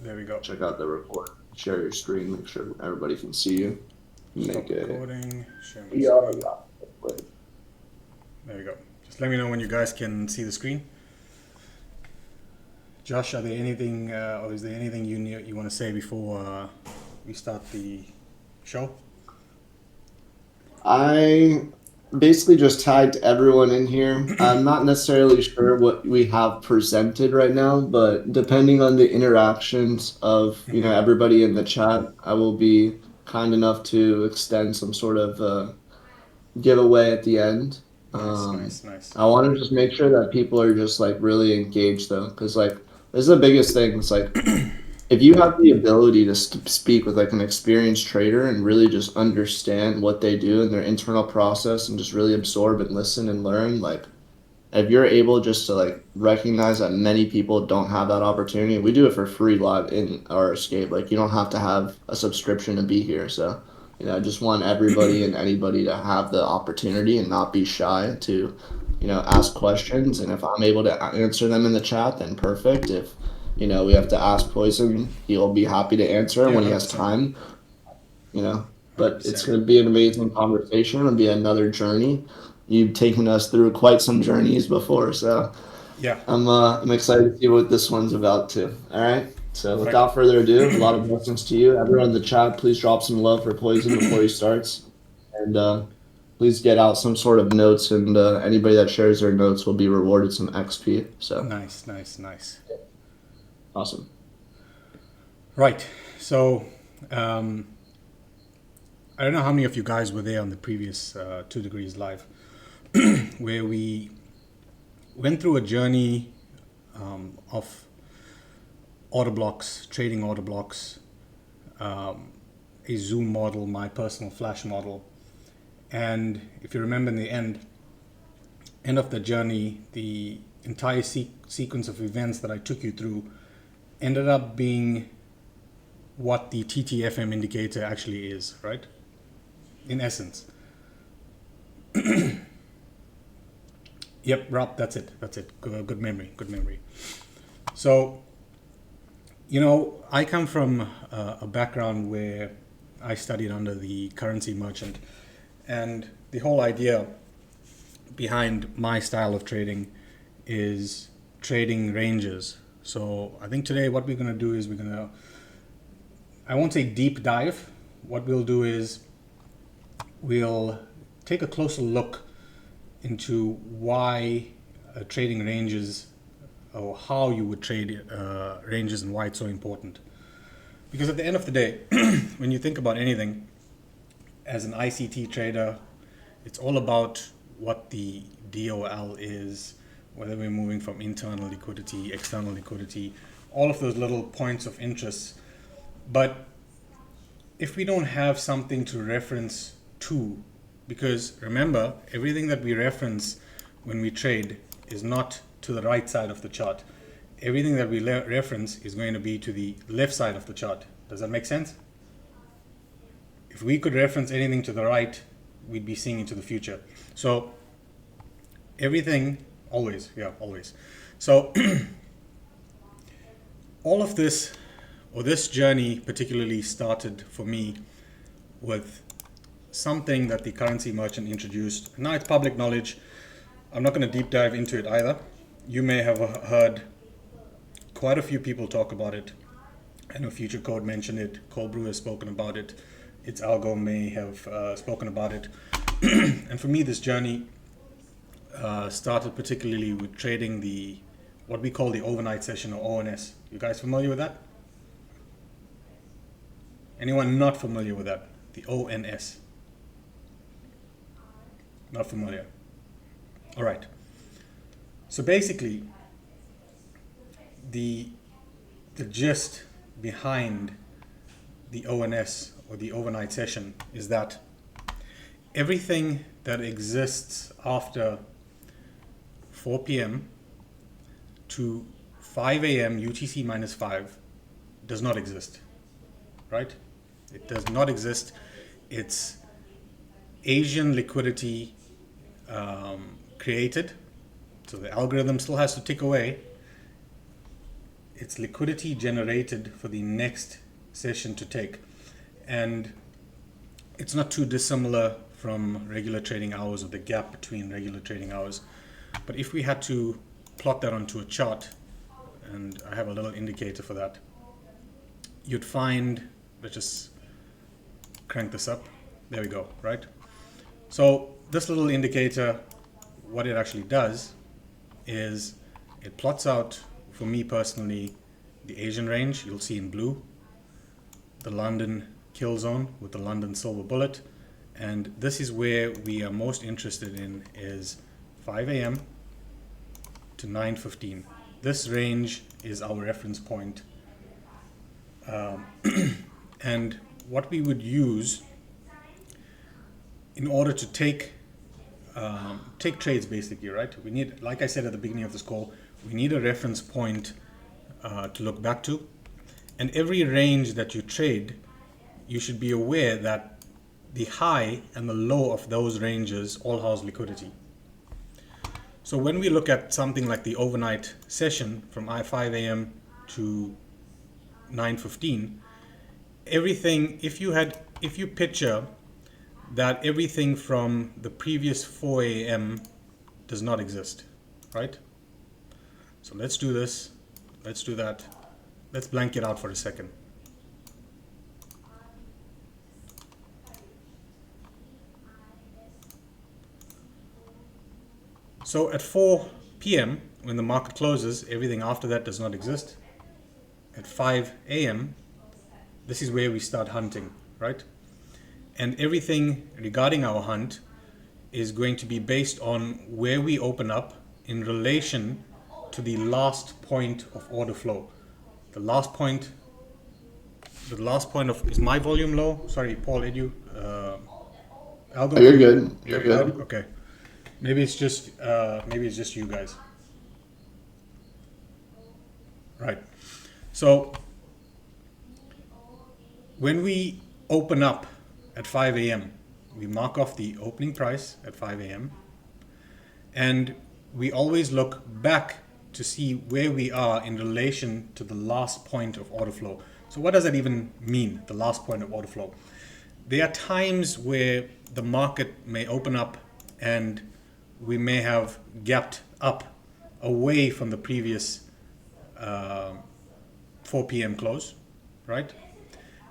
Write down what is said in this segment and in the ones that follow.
There we go. check out the record. Share your screen. Make sure everybody can see you. Stop Make it. recording. Share my Yeah. screen. There we go. Just let me know when you guys can see the screen. Josh, are there anything, or is there anything you want to say before we start the show? I basically just tagged everyone in here. I'm not necessarily sure what we have presented right now, but depending on the interactions of everybody in the chat, I will be kind enough to extend some sort of giveaway at the end. Nice, nice, nice. I want to just make sure that people are just like really engaged though, because like this is the biggest thing. It's like if you have the ability to speak with like an experienced trader and really just understand what they do and their internal process and just really absorb and listen and learn, like if you're able just to like recognize that many people don't have that opportunity, we do it for free live in our escape. Like you don't have to have a subscription to be here. So, I just want everybody and anybody to have the opportunity and not be shy to, ask questions. And if I'm able to answer them in the chat, then perfect. If, we have to ask PoiSzn, he'll be happy to answer Yeah, when he has 100%. time, but it's 100%. going to be an amazing conversation. It'll be another journey. You've taken us through quite some journeys before, so Yeah, I'm excited to see what this one's about too. All right. So right. without further ado, a lot of blessings to you. Everyone in the chat, please drop some love for PoiSzn before he starts, and please get out some sort of notes. And anybody that shares their notes will be rewarded some XP. So Nice, nice, nice. awesome. Right. So, I don't know how many of you guys were there on the previous Toodegrees live, where we went through a journey of order blocks, trading order blocks, a Zoom model, my personal Flash model. And if you remember in the end of the journey, the entire sequence of events that I took you through ended up being what the TTFM indicator actually is, right? In essence. Yep, Rob, that's it. That's it. Good memory. Good memory. So, I come from a background where I studied under the currency merchant, and the whole idea behind my style of trading is trading ranges. So I think today what we're going to do is I won't say deep dive. What we'll do is we'll take a closer look into why trading ranges, or how you would trade ranges, and why it's so important. Because at the end of the day, when you think about anything, as an ICT trader, it's all about what the DOL is, whether we're moving from internal liquidity, external liquidity, all of those little points of interest. But if we don't have something to reference to, because remember, everything that we reference when we trade is not to the right side of the chart. Everything that we reference is going to be to the left side of the chart. Does that make sense? If we could reference anything to the right, we'd be seeing into the future. So everything, always. So all of this, or this journey particularly, started for me with something that the currency merchant introduced. Now it's public knowledge. I'm not going to deep dive into it either. You may have heard quite a few people talk about it. I know Future Code mentioned it. Cold Brew has spoken about it. Its algo may have spoken about it. And for me, this journey started particularly with trading what we call the overnight session, or ONS. You guys familiar with that? Anyone not familiar with that? The ONS. Not familiar. All right. So basically, the gist behind the ONS, or the overnight session, is that everything that exists after 4 p.m. to 5 a.m. UTC minus 5 does not exist, right? It does not exist. It's Asian liquidity created, so the algorithm still has to tick away. it's liquidity generated for the next session to take. And it's not too dissimilar from regular trading hours or the gap between regular trading hours. But if we had to plot that onto a chart, and I have a little indicator for that, you'd find, let's just crank this up. There we go, right? So this little indicator, what it actually does is it plots out, for me personally, the Asian range, you'll see in blue, the London kill zone with the London silver bullet, and this is where we are most interested in, is 5 a.m. to 9:15. This range is our reference point, and what we would use in order to take trades, basically, right? We need, like I said at the beginning of this call, we need a reference point to look back to, and every range that you trade, you should be aware that the high and the low of those ranges all house liquidity. So when we look at something like the overnight session from 5 a.m. to 9:15, everything, if you picture that everything from the previous 4 a.m. does not exist, right? So let's do this, let's do that, let's blank it out for a second. So at 4 p.m. when the market closes, everything after that does not exist. At 5 a.m. this is where we start hunting, right? And everything regarding our hunt is going to be based on where we open up in relation to the last point of order flow. The last point of, is my volume low? Sorry, Paul, Edu, Aldo? You're good. You're good. Okay. Maybe it's just you guys. Right. So when we open up at 5 a.m., we mark off the opening price at 5 a.m. and we always look back to see where we are in relation to the last point of order flow. So what does that even mean, the last point of order flow? There are times where the market may open up and we may have gapped up away from the previous 4 p.m. close, right?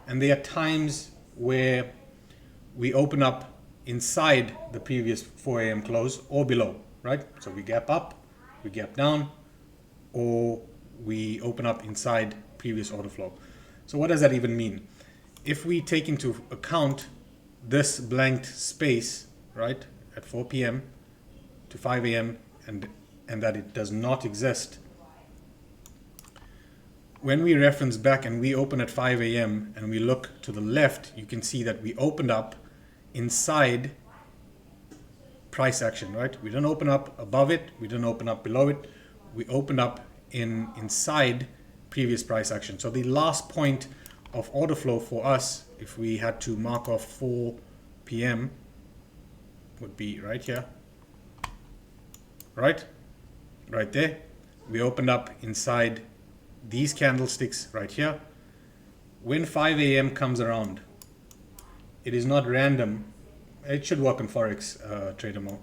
And there are times where we open up inside the previous 4 a.m. close or below, right? So we gap up, we gap down, or we open up inside previous order flow. So what does that even mean? If we take into account this blanked space, right, at 4 p.m. to 5 a.m. and that it does not exist, when we reference back and we open at 5 a.m. and we look to the left, you can see that we opened up inside price action, right? We didn't open up above it, we didn't open up below it, we opened up inside previous price action. So the last point of order flow for us, if we had to mark off 4 p.m., would be right here, right there. We opened up inside these candlesticks right here. When 5 a.m. comes around, it is not random. It should work on Forex, Trader Mo.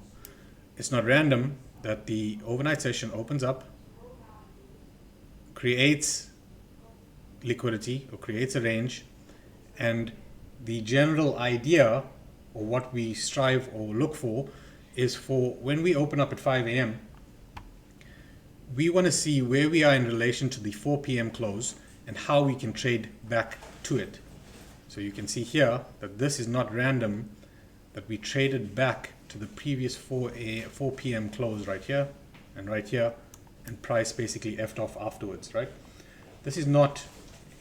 It's not random that the overnight session opens up, creates liquidity or creates a range, and the general idea or what we strive or look for is for when we open up at 5 a.m. we want to see where we are in relation to the 4 p.m. close and how we can trade back to it. So you can see here that this is not random, that we traded back to the previous 4 p.m. close right here, and price basically effed off afterwards, right? This is not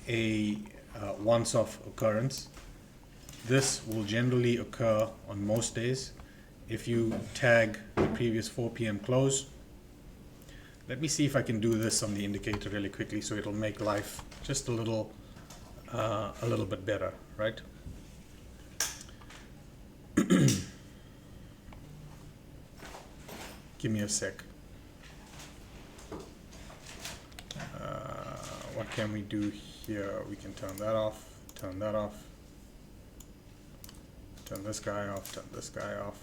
a once-off occurrence. This will generally occur on most days. If you tag the previous 4 p.m. close, let me see if I can do this on the indicator really quickly so it'll make life just a little bit better, right? Give me a sec. what can we do here? We can turn that off, turn that off, turn this guy off, turn this guy off,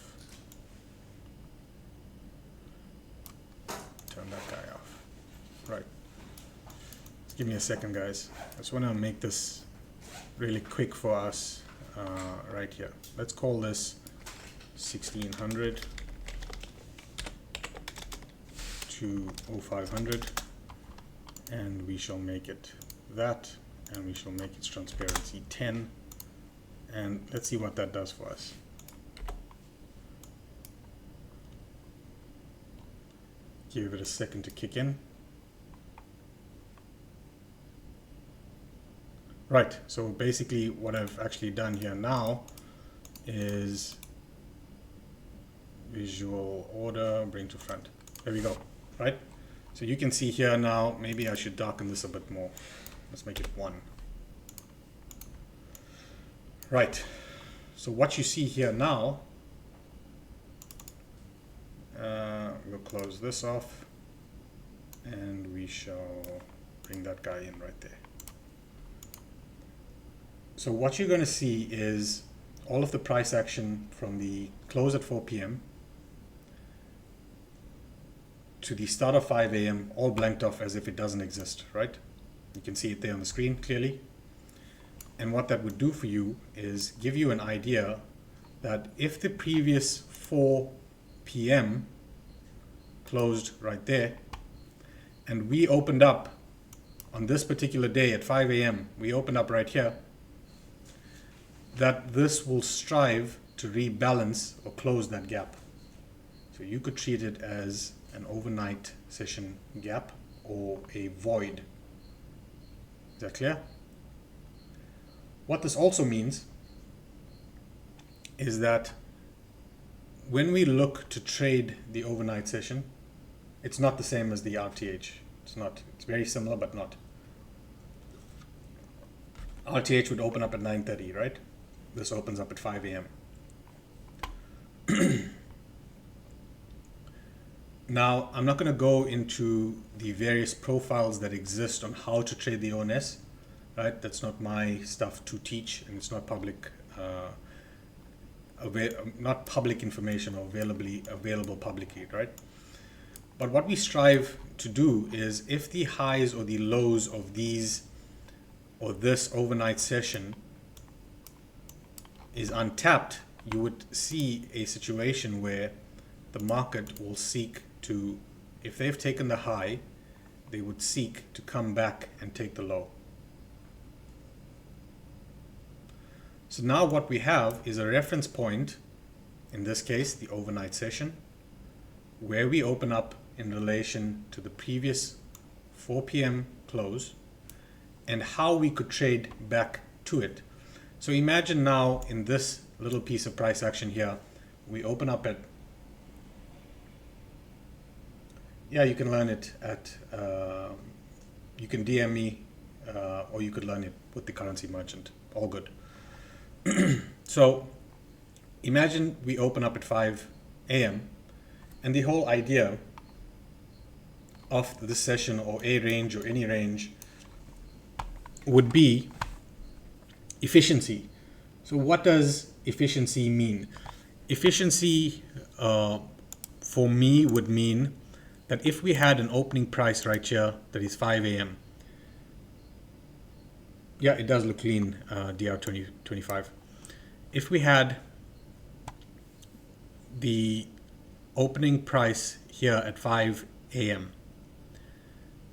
turn that guy off. Right. Just give me a second, guys. I just want to make this really quick for us right here. Let's call this 1600 to 0500, and we shall make it that, and we shall make its transparency 10, and let's see what that does for us. Give it a second to kick in. Right, so basically what I've actually done here now is visual order, bring to front. There we go, right? So you can see here now, maybe I should darken this a bit more. Let's make it 1. Right, so what you see here now, we'll close this off, and we shall bring that guy in right there. So what you're going to see is all of the price action from the close at 4 p.m. to the start of 5 a.m. all blanked off as if it doesn't exist, right? You can see it there on the screen clearly. And what that would do for you is give you an idea that if the previous 4 p.m. closed right there, and we opened up on this particular day at 5 a.m., we opened up right here, that this will strive to rebalance or close that gap. So you could treat it as an overnight session gap or a void. Is that clear? What this also means is that when we look to trade the overnight session, it's not the same as the RTH. It's not. It's very similar, but not. RTH would open up at 9:30, right? This opens up at 5 a.m. Now, I'm not going to go into the various profiles that exist on how to trade the ONS, right? That's not my stuff to teach, and it's not public, not public information or available publicly, right? But what we strive to do is, if the highs or the lows of these or this overnight session is untapped, you would see a situation where the market will seek to, if they've taken the high, they would seek to come back and take the low. So now what we have is a reference point, in this case the overnight session, where we open up in relation to the previous 4 p.m. close and how we could trade back to it. So imagine now in this little piece of price action here, we open up at, yeah, you can learn it at, you can DM me or you could learn it with the currency merchant, all good. So imagine we open up at 5 a.m. and the whole idea of this session or a range or any range would be efficiency. So what does efficiency mean? Efficiency for me would mean that if we had an opening price right here that is 5 a.m. Yeah, it does look clean, DR 2025. If we had the opening price here at 5 a.m.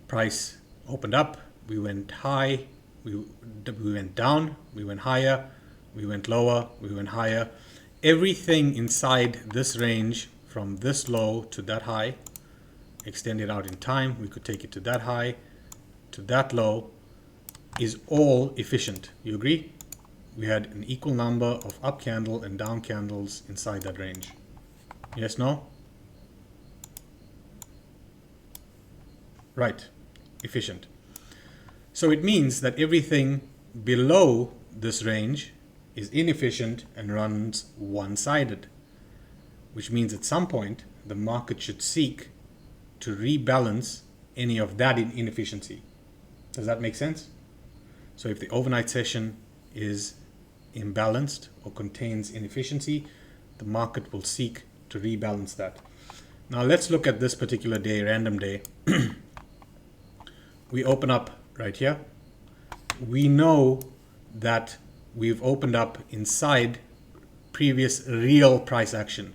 Price opened up, we went high, we went down, we went higher, we went lower, we went higher. Everything inside this range from this low to that high, extended out in time, we could take it to that high, to that low, is all efficient. You agree? We had an equal number of up candle and down candles inside that range. Yes, no? Right, efficient. So it means that everything below this range is inefficient and runs one-sided, which means at some point the market should seek to rebalance any of that inefficiency. Does that make sense? So if the overnight session is imbalanced or contains inefficiency, the market will seek to rebalance that. Now let's look at this particular day, random day. We open up right here. We know that we've opened up inside previous real price action.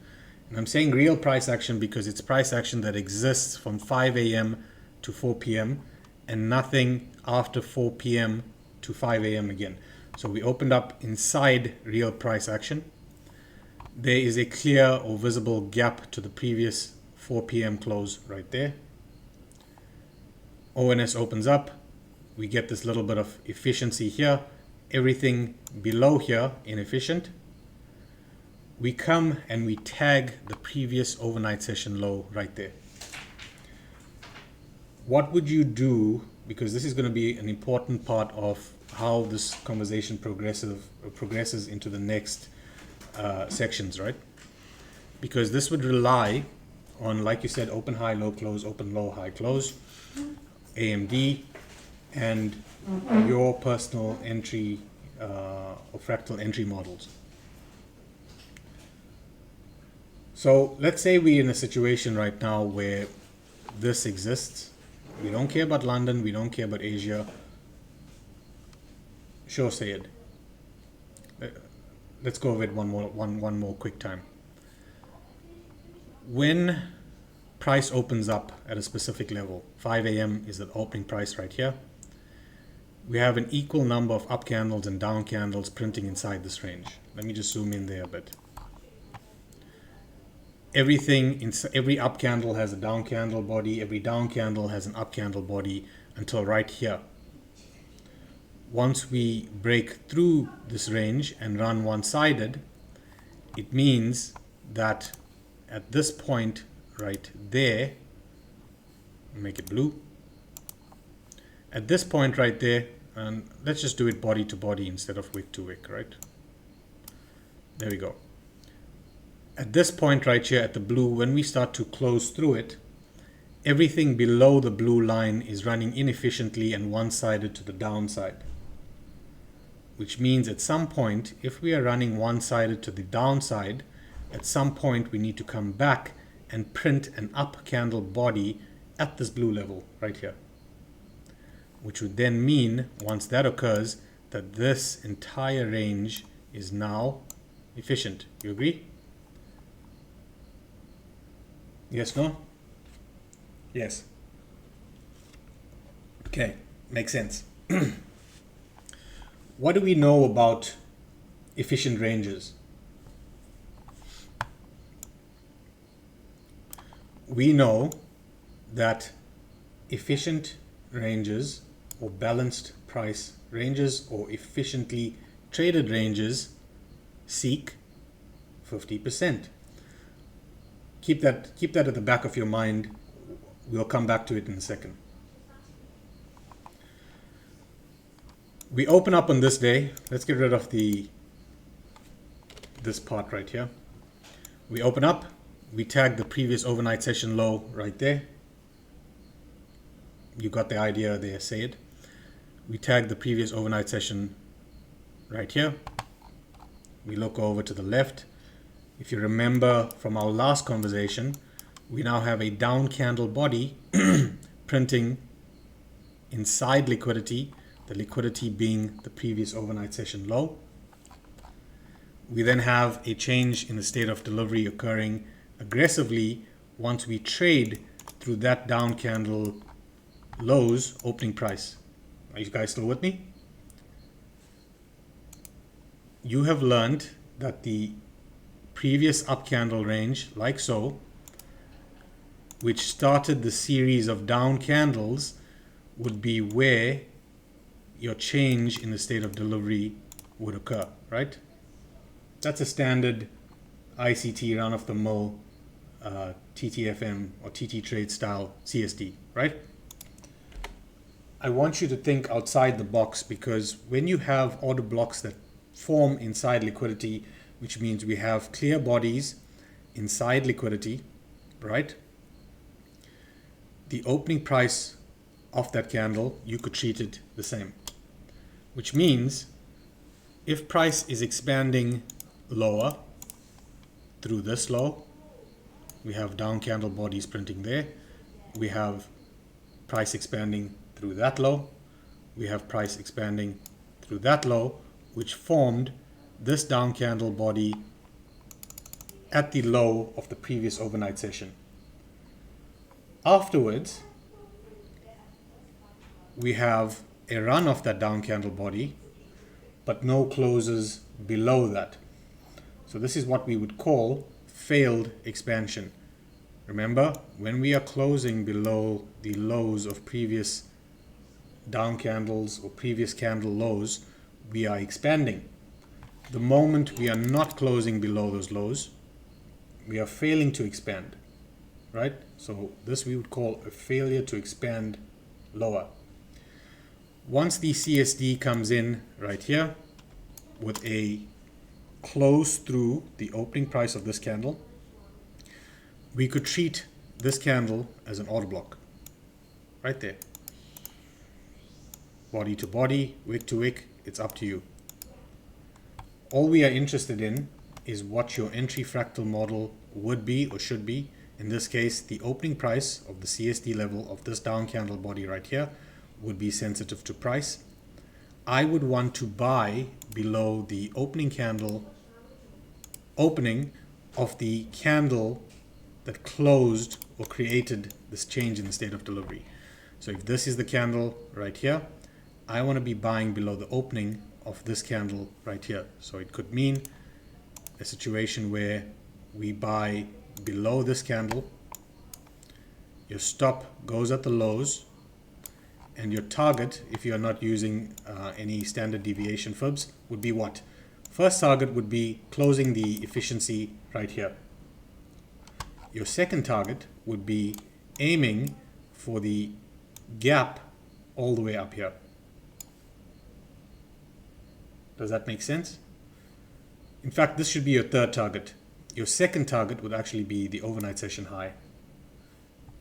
And I'm saying real price action because it's price action that exists from 5 a.m. to 4 p.m. and nothing after 4 p.m. to 5 a.m. again. So we opened up inside real price action. There is a clear or visible gap to the previous 4 p.m. close right there. ONS opens up. We get this little bit of efficiency here. Everything below here inefficient. We come and we tag the previous overnight session low right there. What would you do, because this is going to be an important part of how this conversation progresses into the next sections, right? Because this would rely on, like you said, open high, low close, open low, high close, AMD, and your personal entry or fractal entry models. So let's say we're in a situation right now where this exists. We don't care about London, we don't care about Asia. Sure, Sayed. Let's go over it one more quick time. When price opens up at a specific level, 5 a.m. is the opening price right here. We have an equal number of up candles and down candles printing inside this range. Let me just zoom in there a bit. Every up candle has a down candle body, every down candle has an up candle body until right here. Once we break through this range and run one-sided, it means that at this point right there, make it blue. At this point right there, and let's just do it body to body instead of wick to wick, right? There we go. At this point right here at the blue, when we start to close through it, everything below the blue line is running inefficiently and one-sided to the downside. Which means at some point, if we are running one-sided to the downside, at some point we need to come back and print an up candle body at this blue level right here. Which would then mean, once that occurs, that this entire range is now efficient. You agree? Yes, no? Yes. Okay, makes sense. What do we know about efficient ranges? We know that efficient ranges or balanced price ranges or efficiently traded ranges seek 50%. Keep that at the back of your mind. We'll come back to it in a second. We open up on this day. Let's get rid of this part right here. We open up. We tag the previous overnight session low right there. You got the idea there, say it. We tag the previous overnight session right here. We look over to the left. If you remember from our last conversation, we now have a down candle body printing inside liquidity, the liquidity being the previous overnight session low. We then have a change in the state of delivery occurring aggressively once we trade through that down candle lows opening price. Are you guys still with me? You have learned that the previous up candle range, like so, which started the series of down candles, would be where your change in the state of delivery would occur, right? That's a standard ICT run-of-the-mill TTFM or TT trade style CSD, right? I want you to think outside the box, because when you have order blocks that form inside liquidity, which means we have clear bodies inside liquidity, right? The opening price of that candle, you could treat it the same. Which means if price is expanding lower through this low, we have down candle bodies printing there. We have price expanding through that low. We have price expanding through that low, which formed this down candle body at the low of the previous overnight session. Afterwards, we have a run of that down candle body, but no closes below that. So this is what we would call failed expansion. Remember, when we are closing below the lows of previous down candles or previous candle lows, we are expanding. The moment we are not closing below those lows, we are failing to expand, right? So this we would call a failure to expand lower. Once the CSD comes in right here with a close through the opening price of this candle, we could treat this candle as an order block right there. Body to body, wick to wick, it's up to you. All we are interested in is what your entry fractal model would be or should be. In this case, the opening price of the CSD level of this down candle body right here would be sensitive to price. I would want to buy below the opening candle opening of the candle that closed or created this change in the state of delivery. So if this is the candle right here, I want to be buying below the opening of this candle right here. So it could mean a situation where we buy below this candle, your stop goes at the lows, and your target, if you are not using any standard deviation fibs, would be what? First target would be closing the efficiency right here. Your second target would be aiming for the gap all the way up here. Does that make sense? In fact, this should be your third target. Your second target would actually be the overnight session high.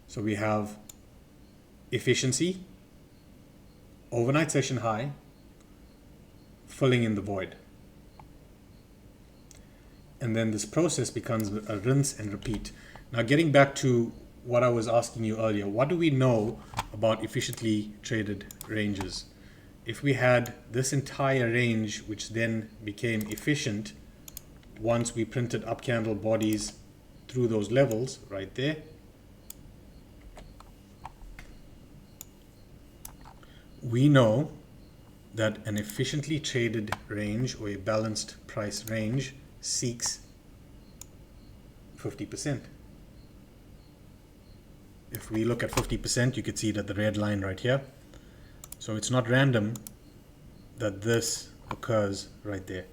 So we have efficiency, overnight session high, filling in the void. And then this process becomes a rinse and repeat. Now getting back to what I was asking you earlier, what do we know about efficiently traded ranges? If we had this entire range, which then became efficient once we printed up candle bodies through those levels right there, we know that an efficiently traded range or a balanced price range seeks 50%. If we look at 50%, you could see that the red line right here. So it's not random that this occurs right there.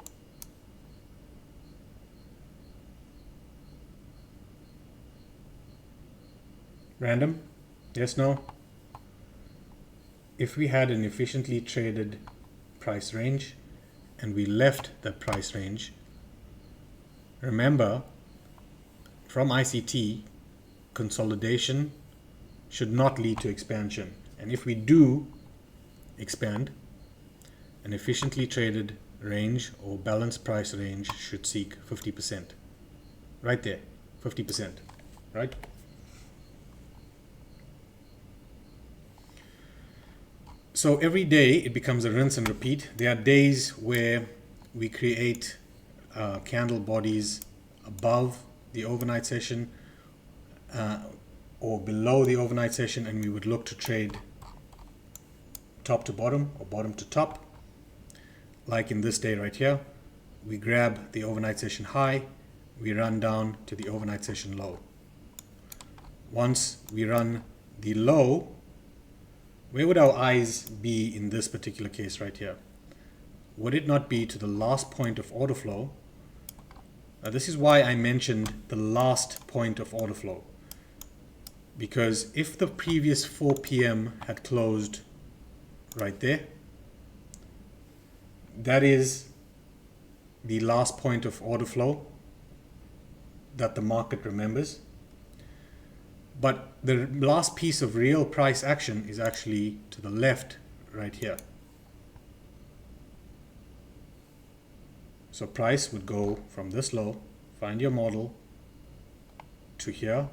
Random? Yes, no? If we had an efficiently traded price range and we left that price range, remember, from ICT, consolidation should not lead to expansion. And if we do expand, an efficiently traded range or balanced price range should seek 50%. Right there, 50%, right? So every day it becomes a rinse and repeat. There are days where we create candle bodies above the overnight session or below the overnight session, and we would look to trade top to bottom or bottom to top. Like in this day right here, we grab the overnight session high, we run down to the overnight session low. Once we run the low, where would our eyes be in this particular case right here? Would it not be to the last point of order flow? Now this is why I mentioned the last point of order flow. Because if the previous 4 p.m. had closed right there, that is the last point of order flow that the market remembers. But the last piece of real price action is actually to the left right here. So price would go from this low, find your model, to here,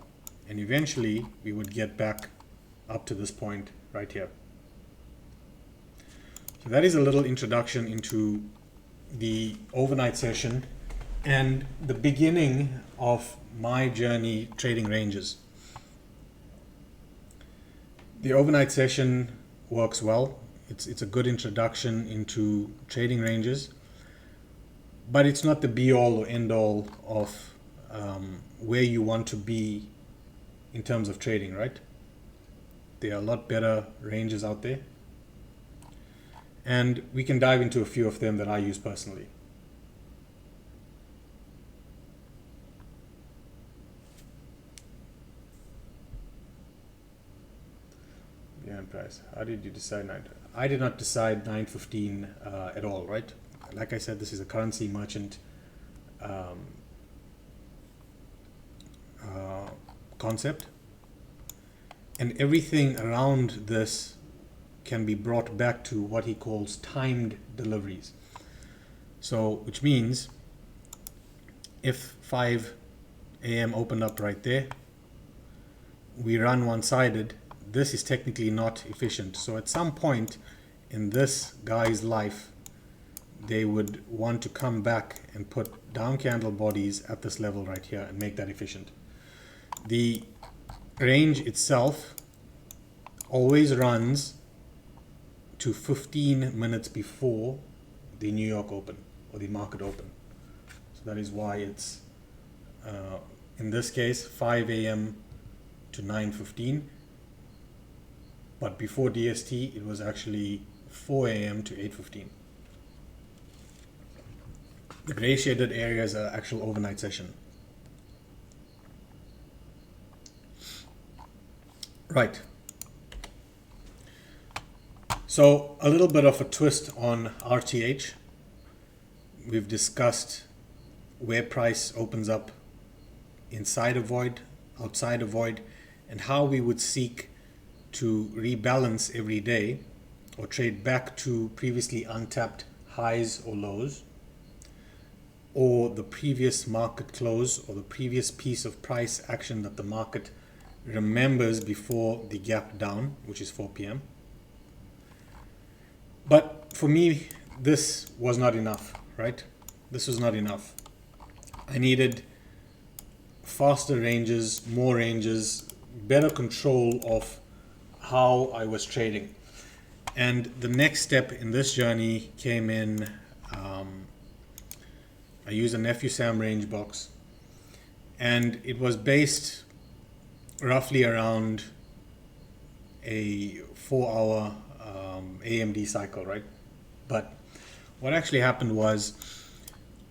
and eventually we would get back up to this point right here. So that is a little introduction into the overnight session and the beginning of my journey trading ranges. The overnight session works well. It's a good introduction into trading ranges, but it's not the be-all or end-all of where you want to be in terms of trading, right? There are a lot better ranges out there, and we can dive into a few of them that I use personally. Behind price. How did you decide 9? I did not decide 9.15 at all, right? Like I said, this is a currency merchant concept, and everything around this can be brought back to what he calls timed deliveries. So, which means if 5 a.m. opened up right there, we run one-sided, this is technically not efficient. So at some point in this guy's life, they would want to come back and put down candle bodies at this level right here and make that efficient. The range itself always runs to 15 minutes before the New York Open or the market open. So that is why it's, in this case, 5 a.m. to 9:15. But before DST, it was actually 4 a.m. to 8:15. The gray shaded area is an actual overnight session. Right. So a little bit of a twist on RTH. We've discussed where price opens up inside a void, outside a void, and how we would seek to rebalance every day or trade back to previously untapped highs or lows, or the previous market close or the previous piece of price action that the market remembers before the gap down, which is 4 p.m. But for me, this was not enough, right? This was not enough. I needed faster ranges, more ranges, better control of how I was trading. And the next step in this journey came in, I use a Nephew Sam range box, and it was based roughly around a 4-hour AMD cycle, right? But what actually happened was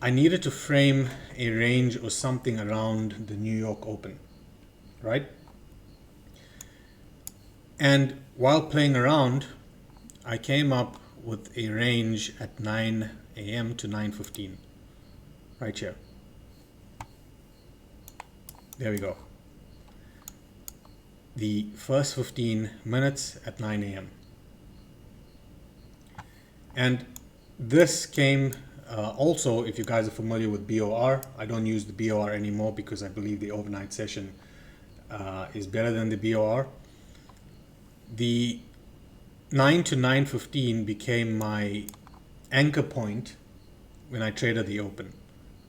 I needed to frame a range or something around the New York Open, right? And while playing around, I came up with a range at 9 a.m. to 9:15, right here. There we go. The first 15 minutes at 9 a.m. And this came also, if you guys are familiar with BOR, I don't use the BOR anymore because I believe the overnight session is better than the BOR. The 9 to 9:15 became my anchor point when I traded the open,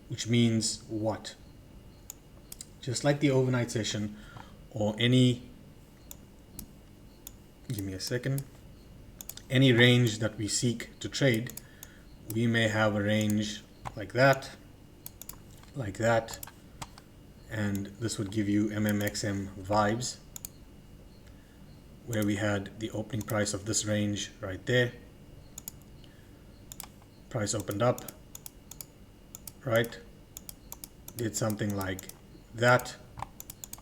which means what? Just like the overnight session or any, give me a second, any range that we seek to trade, we may have a range like that, and this would give you MMXM vibes, where we had the opening price of this range right there. Price opened up, right? Did something like that,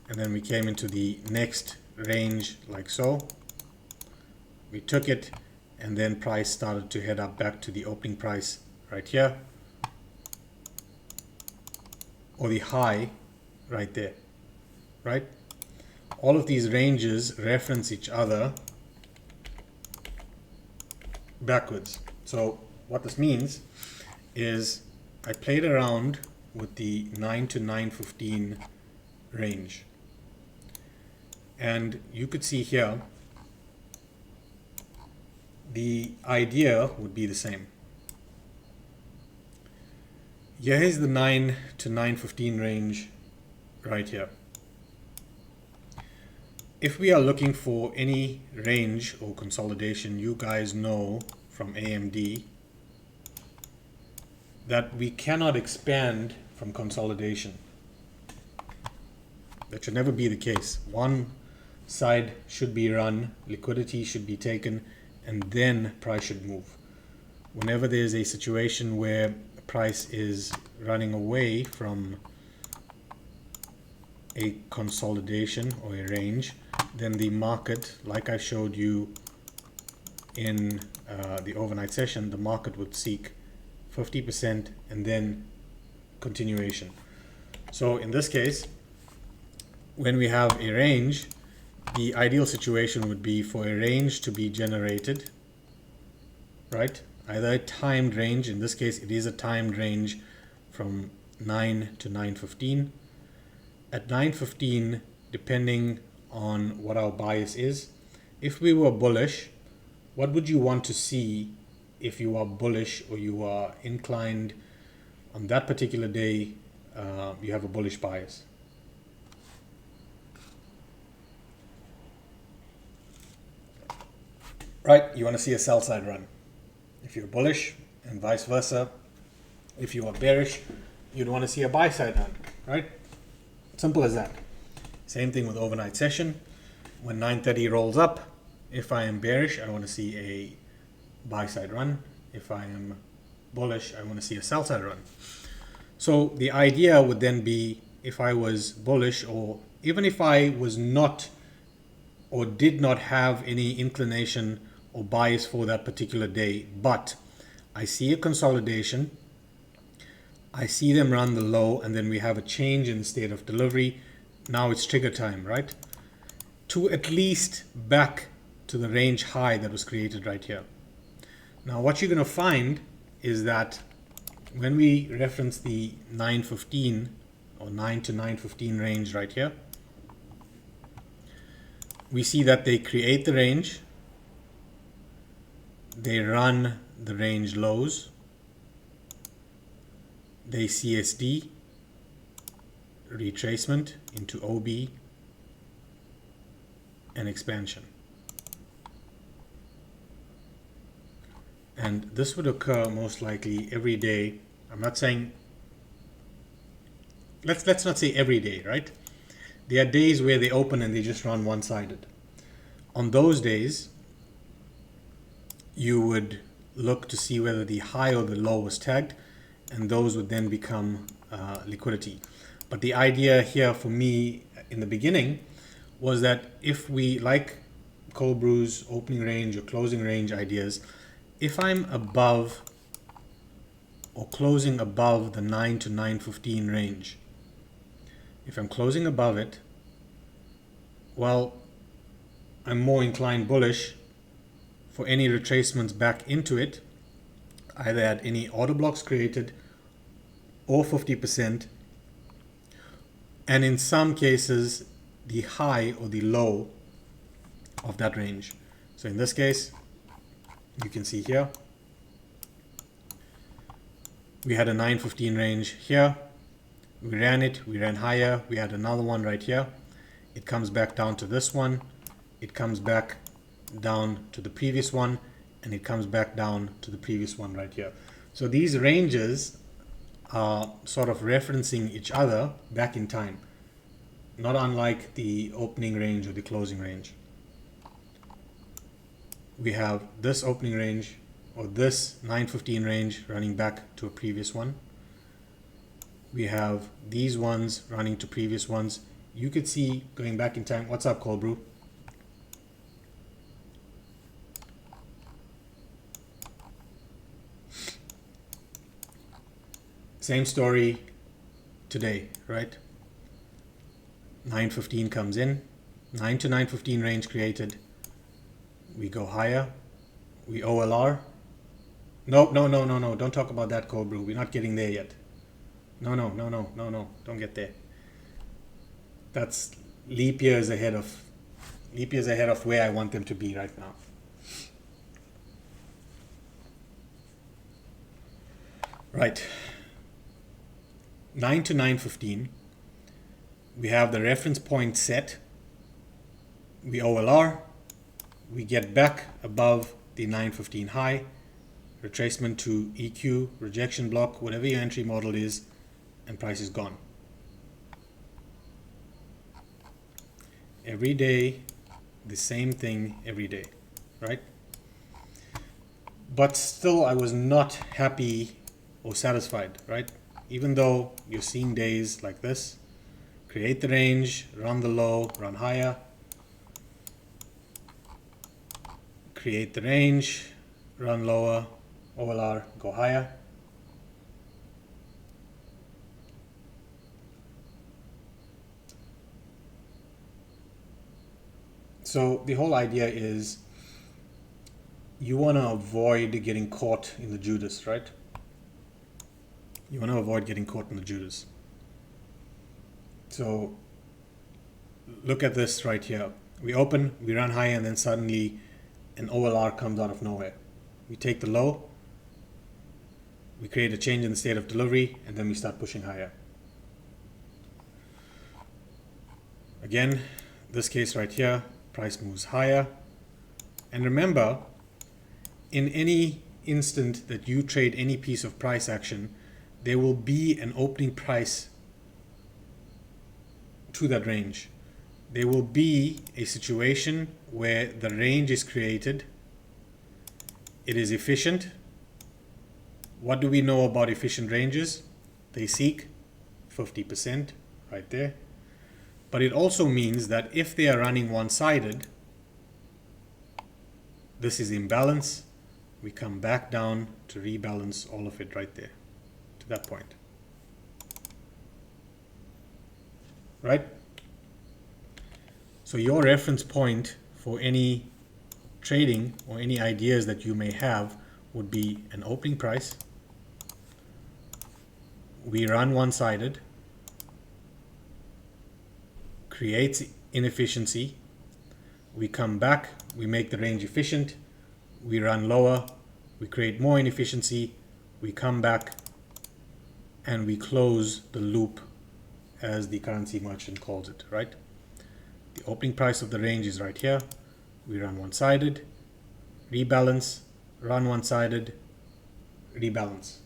and then we came into the next range like so. We took it, and then price started to head up back to the opening price right here, or the high right there, right? all of these ranges reference each other backwards. So what this means is I played around with the 9 to 9:15 range, and you could see here the idea would be the same. Here is the 9 to 9:15 range right here. If we are looking for any range or consolidation, you guys know from AMD that we cannot expand from consolidation. That should never be the case. One side should be run, liquidity should be taken, and then price should move. Whenever there's a situation where price is running away from a consolidation or a range, then the market, like I showed you in the overnight session, the market would seek 50% and then continuation. So in this case, when we have a range, the ideal situation would be for a range to be generated, right? Either a timed range, in this case it is a timed range from 9 to 9:15. At 9:15, depending on what our bias is, if we were bullish, what would you want to see if you are bullish or you are inclined on that particular day, you have a bullish bias? Right, you want to see a sell side run. If you're bullish, and vice versa, if you are bearish, you'd want to see a buy side run, right? Simple as that. Same thing with overnight session. When 9:30 rolls up, if I am bearish, I want to see a buy side run. If I am bullish, I want to see a sell side run. So the idea would then be, if I was bullish, or even if I was not or did not have any inclination or bias for that particular day, but I see a consolidation, I see them run the low, and then we have a change in the state of delivery. Now it's trigger time, right? To at least back to the range high that was created right here. Now what you're going to find is that when we reference the 9:15 or 9 to 9:15 range right here, we see that they create the range, they run the range lows, they CSD, retracement into OB, and expansion. And this would occur most likely every day. I'm not saying, let's not say every day, right? There are days where they open and they just run one-sided. On those days, you would look to see whether the high or the low was tagged, and those would then become liquidity. But the idea here for me in the beginning was that if we, like cold brews, opening range or closing range ideas, if I'm above or closing above the 9 to 9:15 range, if I'm closing above it, well, I'm more inclined bullish for any retracements back into it, either at any order blocks created or 50%, and in some cases the high or the low of that range. So in this case, you can see here we had a 9:15 range here, we ran it, we ran higher, we had another one right here, it comes back down to this one, it comes back down to the previous one, and it comes back down to the previous one right here. So these ranges are sort of referencing each other back in time, not unlike the opening range or the closing range. We have this opening range or this 9:15 range running back to a previous one. We have these ones running to previous ones. You could see going back in time. What's up, Cold Brew? Same story today, right? 9:15 comes in, 9 to 915 range created. We go higher. We OLR. No, no, no, no, no. Don't talk about that, cold brew. We're not getting there yet. No, no, no, no, no, no. Don't get there. That's leap years ahead of where I want them to be right now. Right. 9 to 915. We have the reference point set. We OLR. We get back above the 915 high. Retracement to EQ, rejection block, whatever your entry model is, and price is gone. Every day, the same thing every day, right? But still, I was not happy or satisfied, right? Even though you're seeing days like this, create the range, run the low, run higher, create the range, run lower, OLR, go higher. So the whole idea is you want to avoid getting caught in the Judas, right? You want to avoid getting caught in the Judas. So look at this right here. We open, we run high, and then suddenly an OLR comes out of nowhere. We take the low, we create a change in the state of delivery, and then we start pushing higher. Again, this case right here, price moves higher. And remember, in any instant that you trade any piece of price action, there will be an opening price to that range. There will be a situation where the range is created. It is efficient. What do we know about efficient ranges? They seek 50% right there. But it also means that if they are running one-sided, this is imbalance. We come back down to rebalance all of it right there to that point. Right? So your reference point for any trading or any ideas that you may have would be an opening price. We run one-sided, creates inefficiency. We come back, we make the range efficient, we run lower, we create more inefficiency, we come back, and we close the loop, as the currency merchant calls it, right? The opening price of the range is right here. We run one-sided, rebalance, run one-sided, rebalance.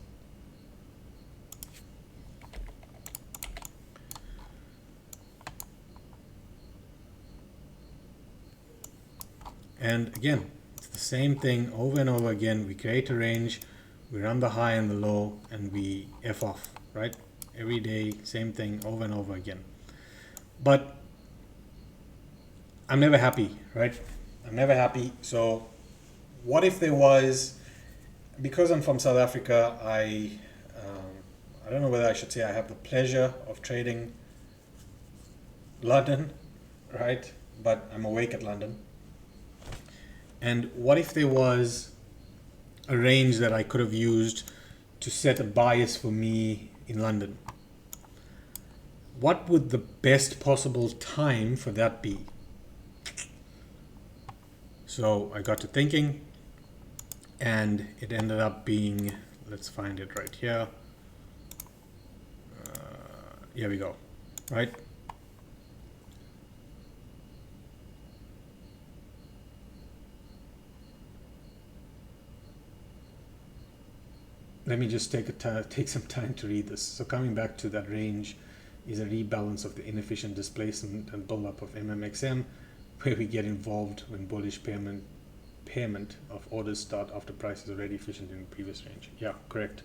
And again, it's the same thing over and over again. We create a range, we run the high and the low, and we F off, right? Every day, same thing over and over again. But I'm never happy, right? I'm never happy. So what if there was, because I'm from South Africa, I don't know whether I should say I have the pleasure of trading London, right? But I'm awake at London. And what if there was a range that I could have used to set a bias for me in London? What would the best possible time for that be? So I got to thinking, and it ended up being, let's find it right here. Here we go, right? Let me just take some time to read this. So coming back to that range is a rebalance of the inefficient displacement and buildup of MMXM, where we get involved when bullish payment of orders start after price is already efficient in the previous range. Yeah, correct.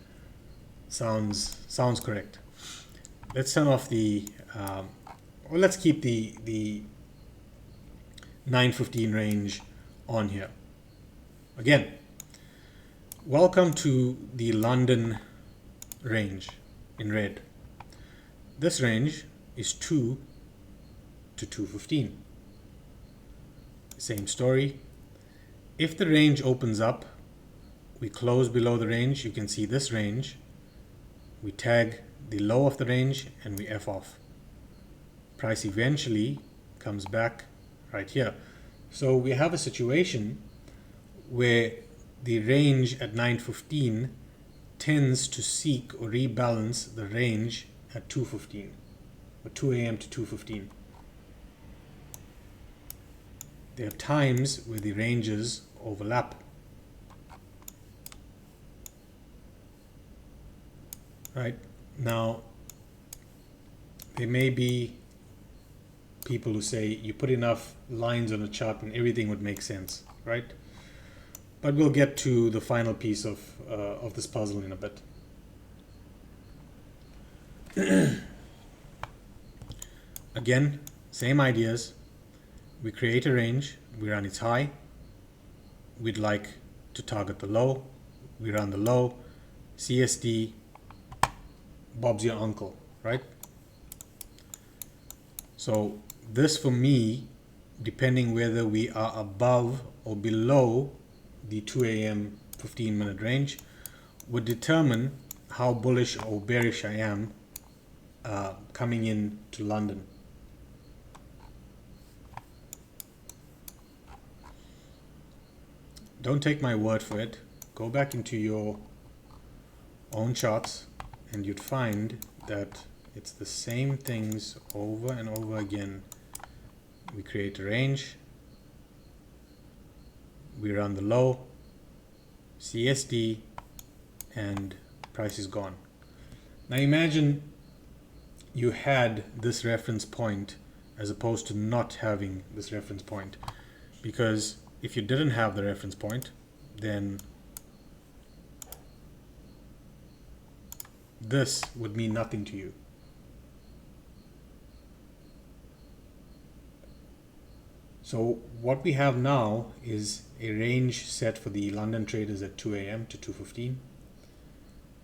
Sounds correct. Let's turn off the, or let's keep the 915 range on here. Again, welcome to the London range in red. This range is 2 to 215. same story. If the range opens up, we close below the range. You can see this range. We tag the low of the range and we F off. Price eventually comes back right here. So we have a situation where the range at 9:15 tends to seek or rebalance the range at 2:15, or 2 a.m. to 2:15. There are times where the ranges overlap. Right? Now, there may be people who say you put enough lines on a chart and everything would make sense, right? But we'll get to the final piece of this puzzle in a bit. Again, same ideas. We create a range, we run its high. We'd like to target the low. We run the low. CSD, Bob's your uncle, right? So this for me, depending whether we are above or below the 2 a.m. 15-minute range, would determine how bullish or bearish I am coming in to London. Don't take my word for it. Go back into your own charts and you'd find that it's the same things over and over again. We create a range, we run the low, CSD, and price is gone. Now imagine you had this reference point as opposed to not having this reference point, because if you didn't have the reference point, then this would mean nothing to you. So what we have now is a range set for the London traders at 2 a.m. to 2:15.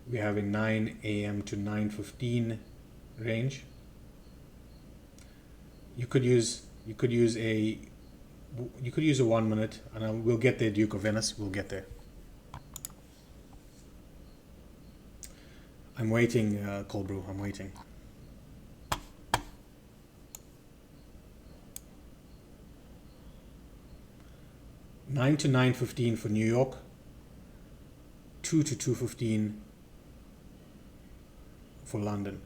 We have a 9 a.m. to 9:15 range. You could use a 1 minute, and we'll get there, Duke of Venice. We'll get there. I'm waiting, Cold Brew. I'm waiting. (9 to 9:15) for New York. 2 to 2:15 for London.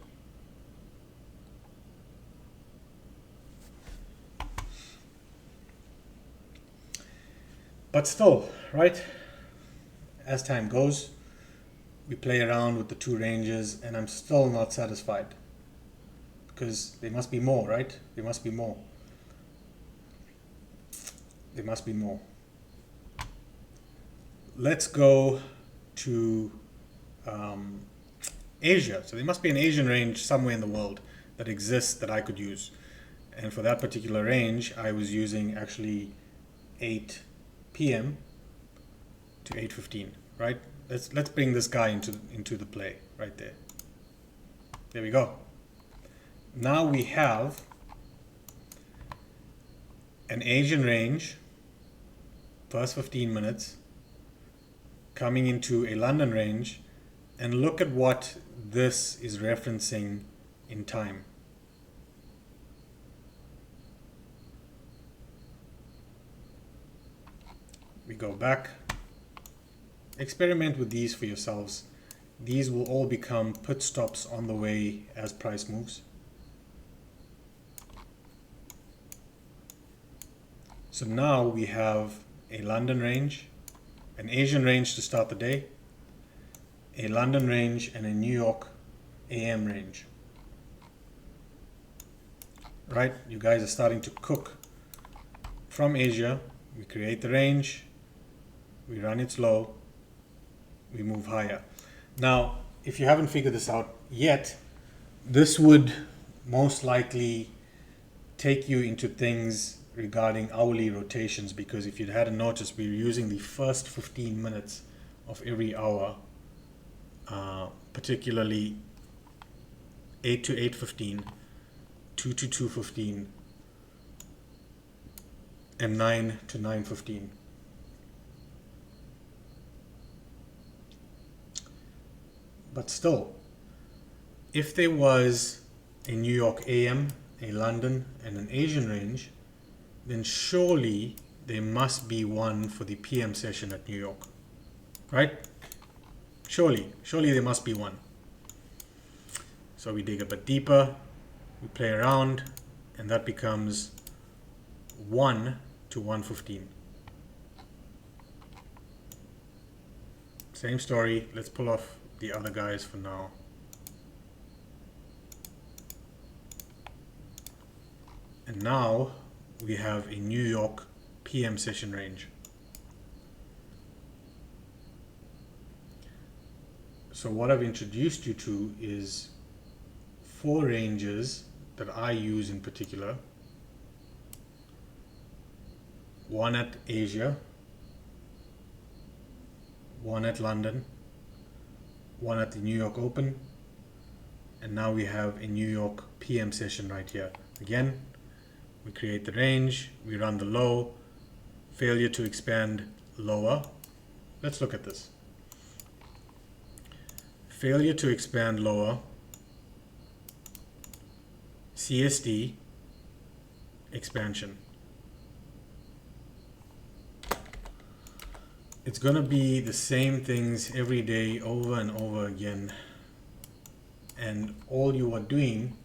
But still, right? As time goes, we play around with the two ranges, and I'm still not satisfied, because there must be more, right? There must be more. There must be more. Let's go to Asia. So there must be an Asian range somewhere in the world that exists that I could use. And for that particular range, I was using actually 8 p.m. to 8:15, right? Let's bring this guy into the play right there. There we go. Now we have an Asian range, first 15 minutes, coming into a London range, and look at what this is referencing in time. We go back. Experiment with these for yourselves. These will all become pit stops on the way as price moves. So now we have a London range, an Asian range to start the day, a London range, and a New York AM range. Right? You guys are starting to cook. From Asia, we create the range, we run it low, we move higher. Now, if you haven't figured this out yet, this would most likely take you into things regarding hourly rotations, because if you hadn't noticed, we were using the first 15 minutes of every hour, particularly 8 to 8:15, 2 to 2:15, and 9 to 9:15. But still, if there was a New York AM, a London, and an Asian range, then surely there must be one for the PM session at New York, right? Surely there must be one. So we dig a bit deeper, we play around, and that becomes 1 to 1:15. Same story, let's pull off the other guys for now. And now we have a New York PM session range. So what I've introduced you to is 4 ranges that I use in particular. One at Asia, one at London, one at the New York Open, and now we have a New York PM session right here. Again, we create the range, we run the low, failure to expand lower. Let's look at this. Failure to expand lower, CSD, expansion. It's going to be the same things every day over and over again. And all you are doing,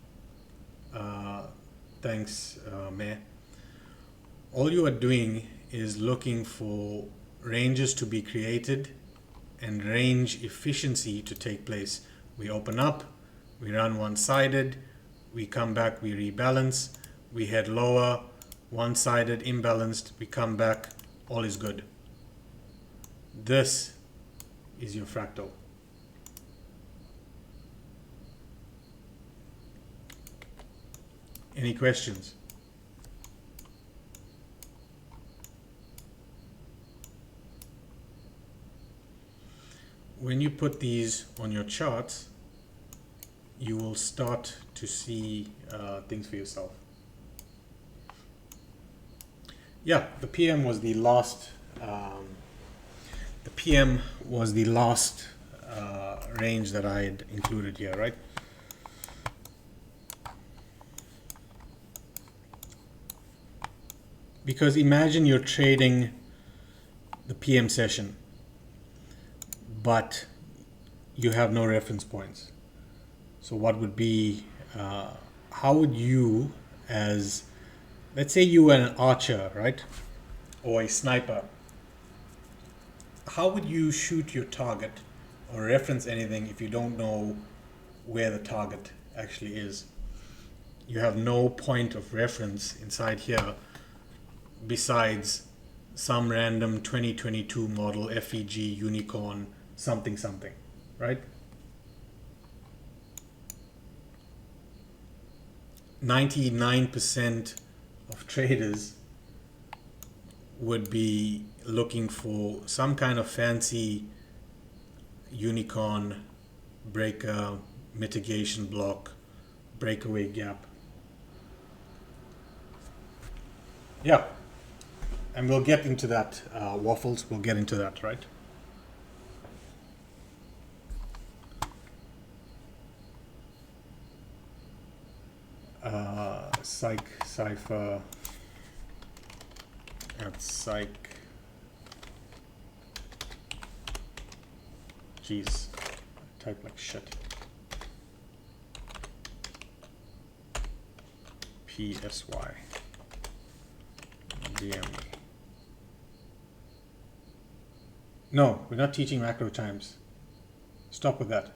thanks, Mayor. All you are doing is looking for ranges to be created and range efficiency to take place. We open up, we run one-sided, we come back, we rebalance, we head lower, one-sided, imbalanced, we come back, all is good. This is your fractal. Any questions? When you put these on your charts, you will start to see things for yourself. Yeah, the PM was the last. The PM was the last range that I had included here, right? Because imagine you're trading the PM session, but you have no reference points. So what would be, how would you, as, let's say you were an archer, right? Or a sniper. How would you shoot your target or reference anything if you don't know where the target actually is? You have no point of reference inside here besides some random 2022 model FEG unicorn something, right? 99% of traders would be looking for some kind of fancy unicorn breaker, mitigation block, breakaway gap. Yeah, and we'll get into that, waffles, we'll get into that, right? Cipher at psych. Jeez, I type like shit. PSY. DM me. No, we're not teaching macro times. Stop with that.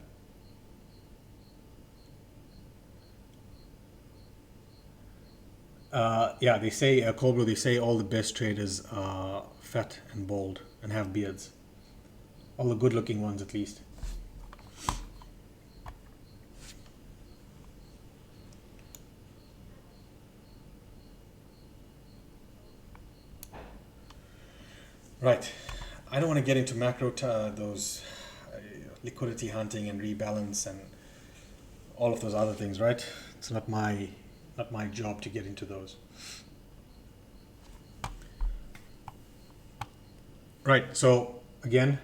Yeah, they say, Cobra, they say all the best traders are fat and bald and have beards. All the good looking ones, at least. Right. I don't want to get into macro, those liquidity hunting and rebalance and all of those other things, right? It's not my job to get into those. Right. So again,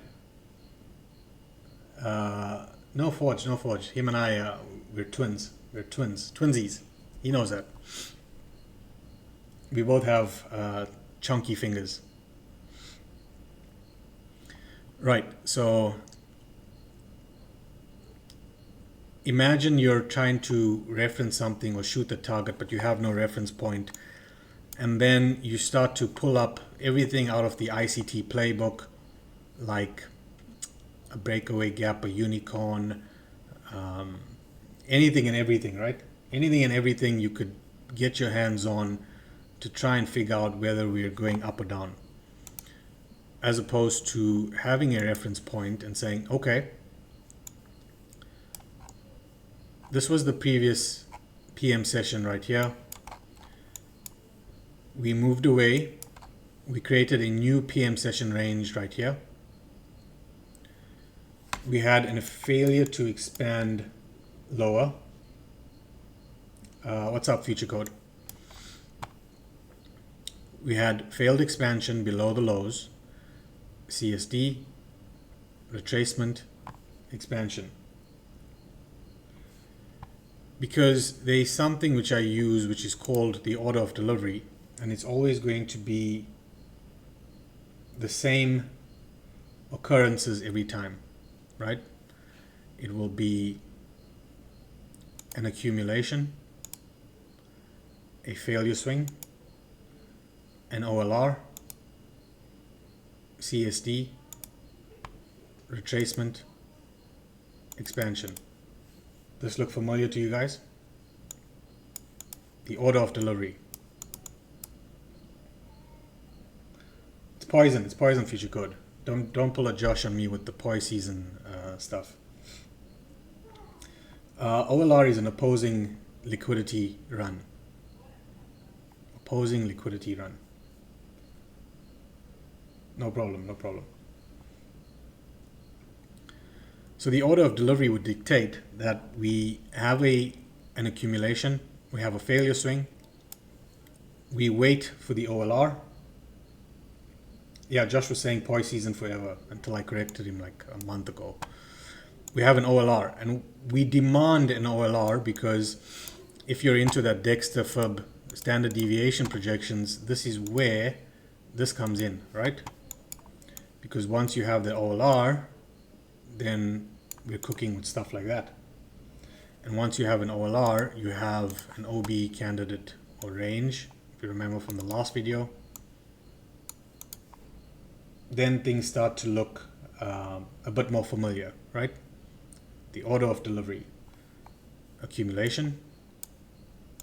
no Forge, no Forge. Him and I, we're twins. We're twins, twinsies. He knows that. We both have chunky fingers. Right. So imagine you're trying to reference something or shoot the target, but you have no reference point. And then you start to pull up everything out of the ICT playbook, like a breakaway gap, a unicorn, anything and everything, right? Anything and everything you could get your hands on to try and figure out whether we are going up or down. As opposed to having a reference point and saying, okay, this was the previous PM session right here. We moved away. We created a new PM session range right here. We had a failure to expand lower. What's up, future code? We had failed expansion below the lows, CSD, retracement, expansion. Because there's something which I use which is called the order of delivery, and it's always going to be the same occurrences every time, right? It will be an accumulation, a failure swing, an OLR, CSD, retracement, expansion. This look familiar to you guys? The order of delivery. It's PoiSzn future code. Don't pull a Josh on me with the PoiSzn stuff. OLR is an opposing liquidity run. Opposing liquidity run. No problem, no problem. So the order of delivery would dictate that we have an accumulation, we have a failure swing, we wait for the OLR. Yeah, Josh was saying PoiSzn forever until I corrected him like a month ago. We have an OLR and we demand an OLR because if you're into that Dexter Fib standard deviation projections, this is where this comes in, right? Because once you have the OLR, then we're cooking with stuff like that. And once you have an OLR, you have an OB candidate or range, if you remember from the last video. Then things start to look a bit more familiar, right? The order of delivery. Accumulation,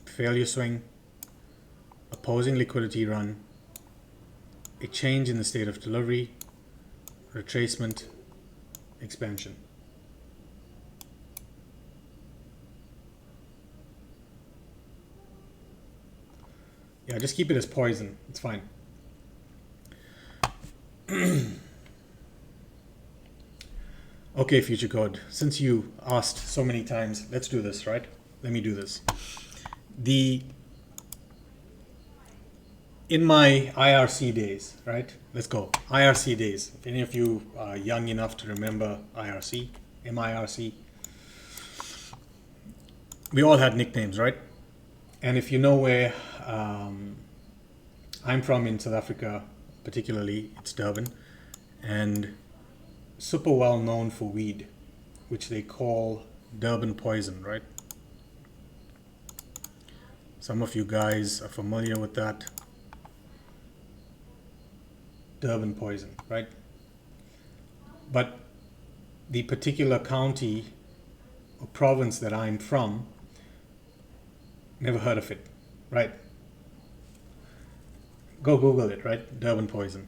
failure swing, opposing liquidity run, a change in the state of delivery, retracement, expansion. Yeah, just keep it as PoiSzn. It's fine. Okay, future code. Since you asked so many times, let's do this, right? Let me do this. In my IRC days, right? Let's go. IRC days. If any of you are young enough to remember IRC, MIRC, we all had nicknames, right? And if you know where I'm from in South Africa, particularly, it's Durban, and super well known for weed, which they call Durban poison, right? Some of you guys are familiar with that. Durban poison, right? But the particular county or province that I'm from, never heard of it, right? Go Google it, right? Durban poison.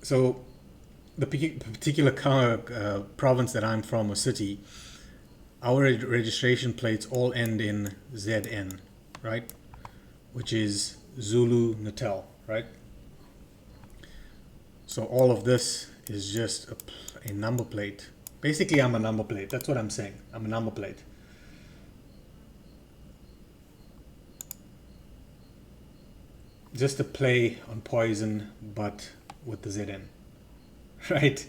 So the particular province that I'm from, or city, our registration plates all end in ZN, right? Which is Zulu Natal, right? So all of this is just a number plate. Basically, I'm a number plate. That's what I'm saying. I'm a number plate. Just a play on PoiSzn, but with the ZN. right?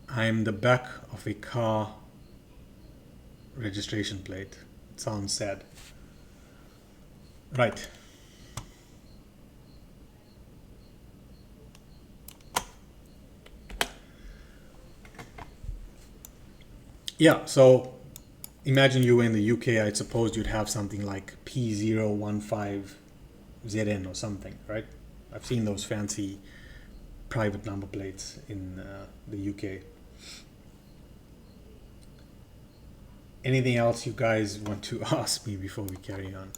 I'm the back of a car registration plate. It sounds sad. Right. Yeah, so imagine you were in the UK. I suppose you'd have something like P015ZN or something, right? I've seen those fancy private number plates in the UK. Anything else you guys want to ask me before we carry on?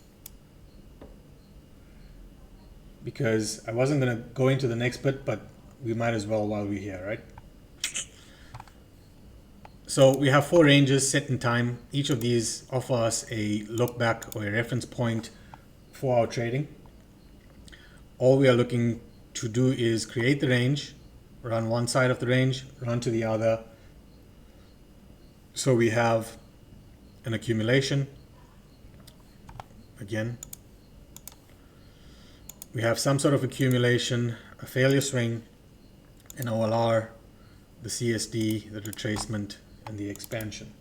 Because I wasn't going to go into the next bit, but we might as well while we're here, right? So we have 4 ranges set in time. Each of these offer us a look back or a reference point for our trading. All we are looking to do is create the range, run one side of the range, run to the other. So we have an accumulation. Again, we have some sort of accumulation, a failure swing, an OLR, the CSD, the retracement, and the expansion.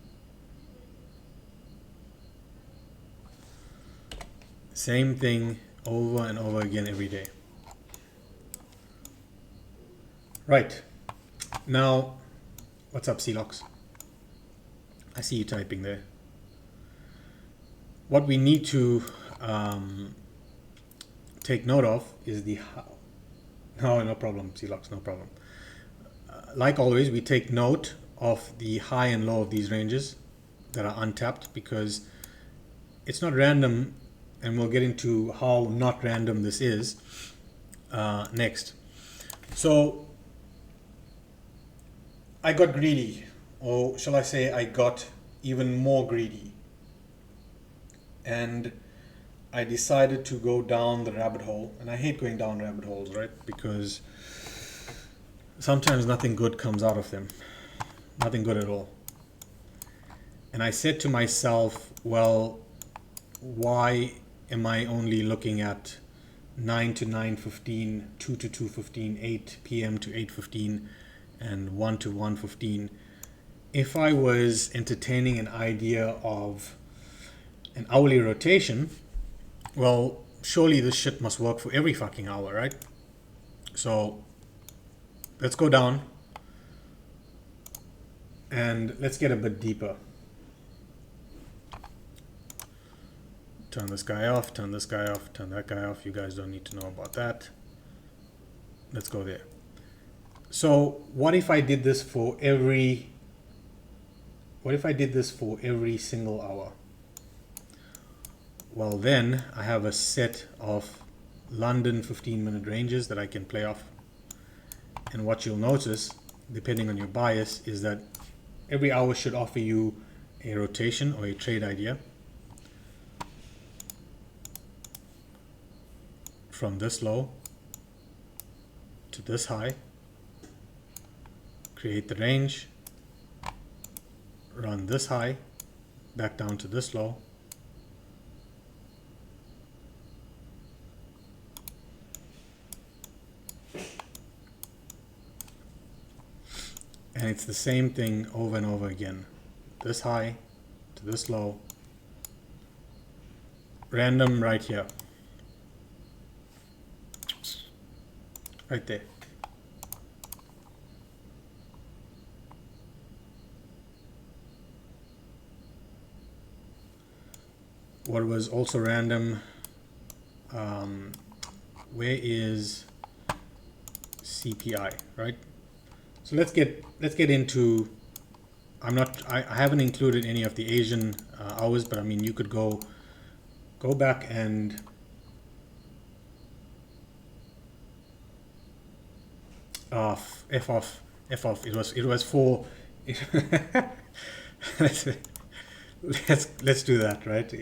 Same thing over and over again every day. Right. Now, what's up, Celox? I see you typing there. What we need to take note of is the how. No problem, Celox, no problem. Like always, we take note of the high and low of these ranges that are untapped, because it's not random, and we'll get into how not random this is next. So I got greedy, or shall I say I got even more greedy, and I decided to go down the rabbit hole. And I hate going down rabbit holes, right? Because sometimes nothing good comes out of them. Nothing good at all. And I said to myself, well, why am I only looking at 9 to 9:15, 2 to 2:15, 8 p.m. to 8:15, and 1 to 1:15? If I was entertaining an idea of an hourly rotation, well, surely this shit must work for every fucking hour, right? So let's go down and let's get a bit deeper. Turn this guy off, turn this guy off, turn that guy off. You guys don't need to know about that. Let's go there. So what if I did this for every single hour? Well, then I have a set of London 15-minute ranges that I can play off. And what you'll notice, depending on your bias, is that every hour should offer you a rotation or a trade idea. From this low to this high, create the range, run this high, back down to this low, and it's the same thing over and over again. This high to this low, random right here, right there. What was also random, where is CPI, right? So let's get into, I haven't included any of the Asian hours, but I mean, you could go back and F off. It was for let's do that, right?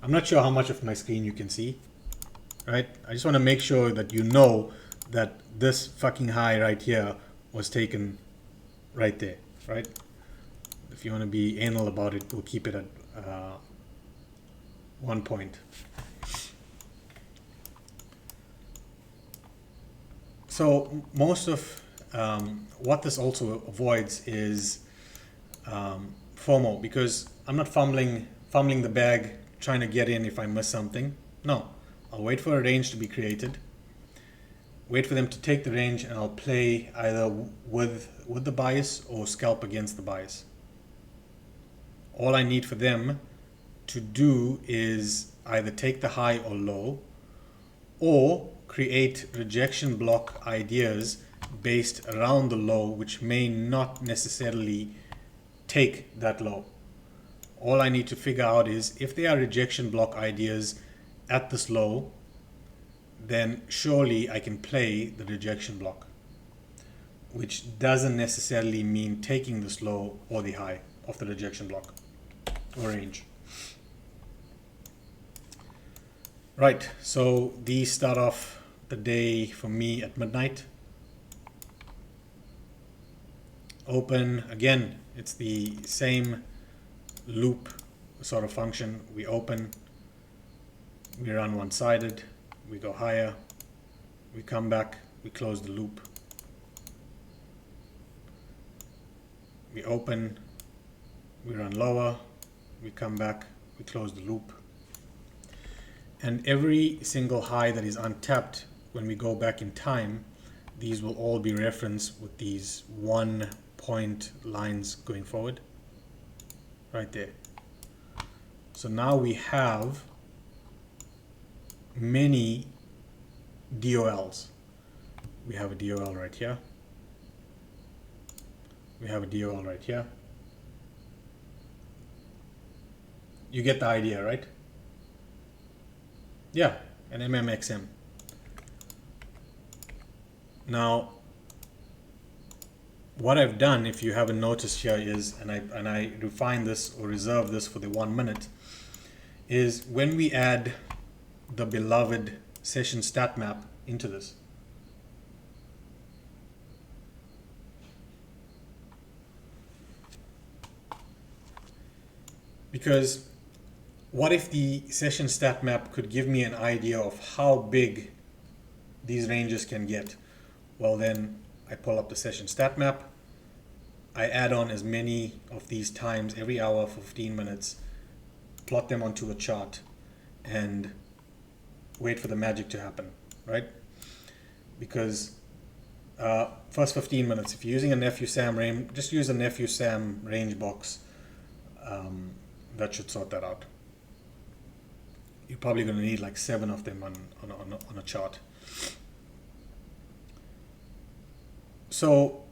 I'm not sure how much of my screen you can see, right? I just want to make sure that you know that this fucking high right here was taken right there, right? If you want to be anal about it, we'll keep it at 1 point. So most of what this also avoids is FOMO, because I'm not fumbling the bag trying to get in if I miss something. No, I'll wait for a range to be created, wait for them to take the range, and I'll play either with the bias or scalp against the bias. All I need for them to do is either take the high or low, or create rejection block ideas based around the low, which may not necessarily take that low. All I need to figure out is if there are rejection block ideas at this low, then surely I can play the rejection block, which doesn't necessarily mean taking this low or the high of the rejection block or range. Right, so these start off the day for me at midnight. Open, again, it's the same loop sort of function. We open, we run one-sided, we go higher, we come back, we close the loop. We open, we run lower, we come back, we close the loop. And every single high that is untapped, when we go back in time, these will all be referenced with these 1 point lines going forward, right there. So now we have many DOLs. We have a DOL right here. We have a DOL right here. You get the idea, right? Yeah, an MMXM. Now, what I've done, if you haven't noticed here, is, and I refine this or reserve this for the 1 minute, is when we add the beloved session stat map into this. Because what if the session stat map could give me an idea of how big these ranges can get? Well, then I pull up the session stat map. I add on as many of these times every hour for 15 minutes, plot them onto a chart, and wait for the magic to happen, right? Because first 15 minutes, if you're using a Nephew Sam range, just use a Nephew Sam range box. That should sort that out. You're probably going to need like 7 of them on a chart. So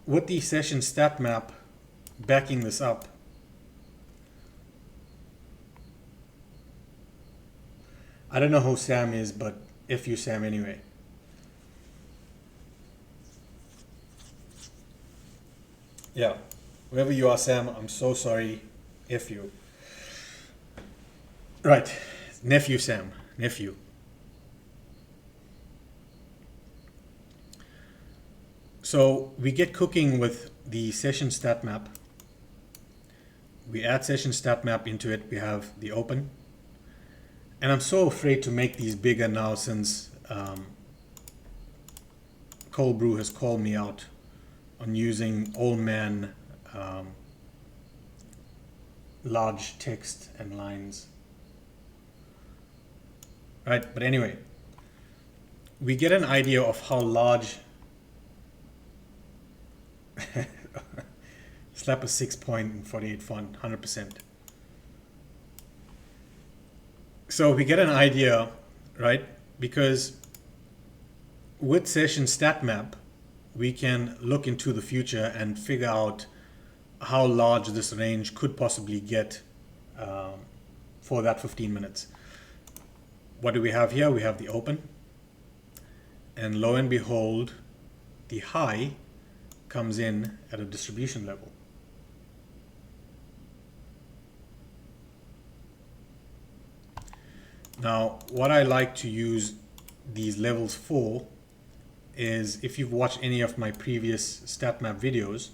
with the session stat map backing this up, I don't know who Sam is, but F you Sam anyway. Yeah, whoever you are, Sam, I'm so sorry. F you. Right, Nephew Sam, nephew. So we get cooking with the session stat map. We add session stat map into it. We have the open. And I'm so afraid to make these bigger now since Cold Brew has called me out on using old man large text and lines. Right, but anyway, we get an idea of how large slap a 6.48 font, 100%. So we get an idea, right? Because with session stat map, we can look into the future and figure out how large this range could possibly get for that 15 minutes. What do we have here? We have the open, and lo and behold, the high comes in at a distribution level. Now, what I like to use these levels for is, if you've watched any of my previous stat map videos,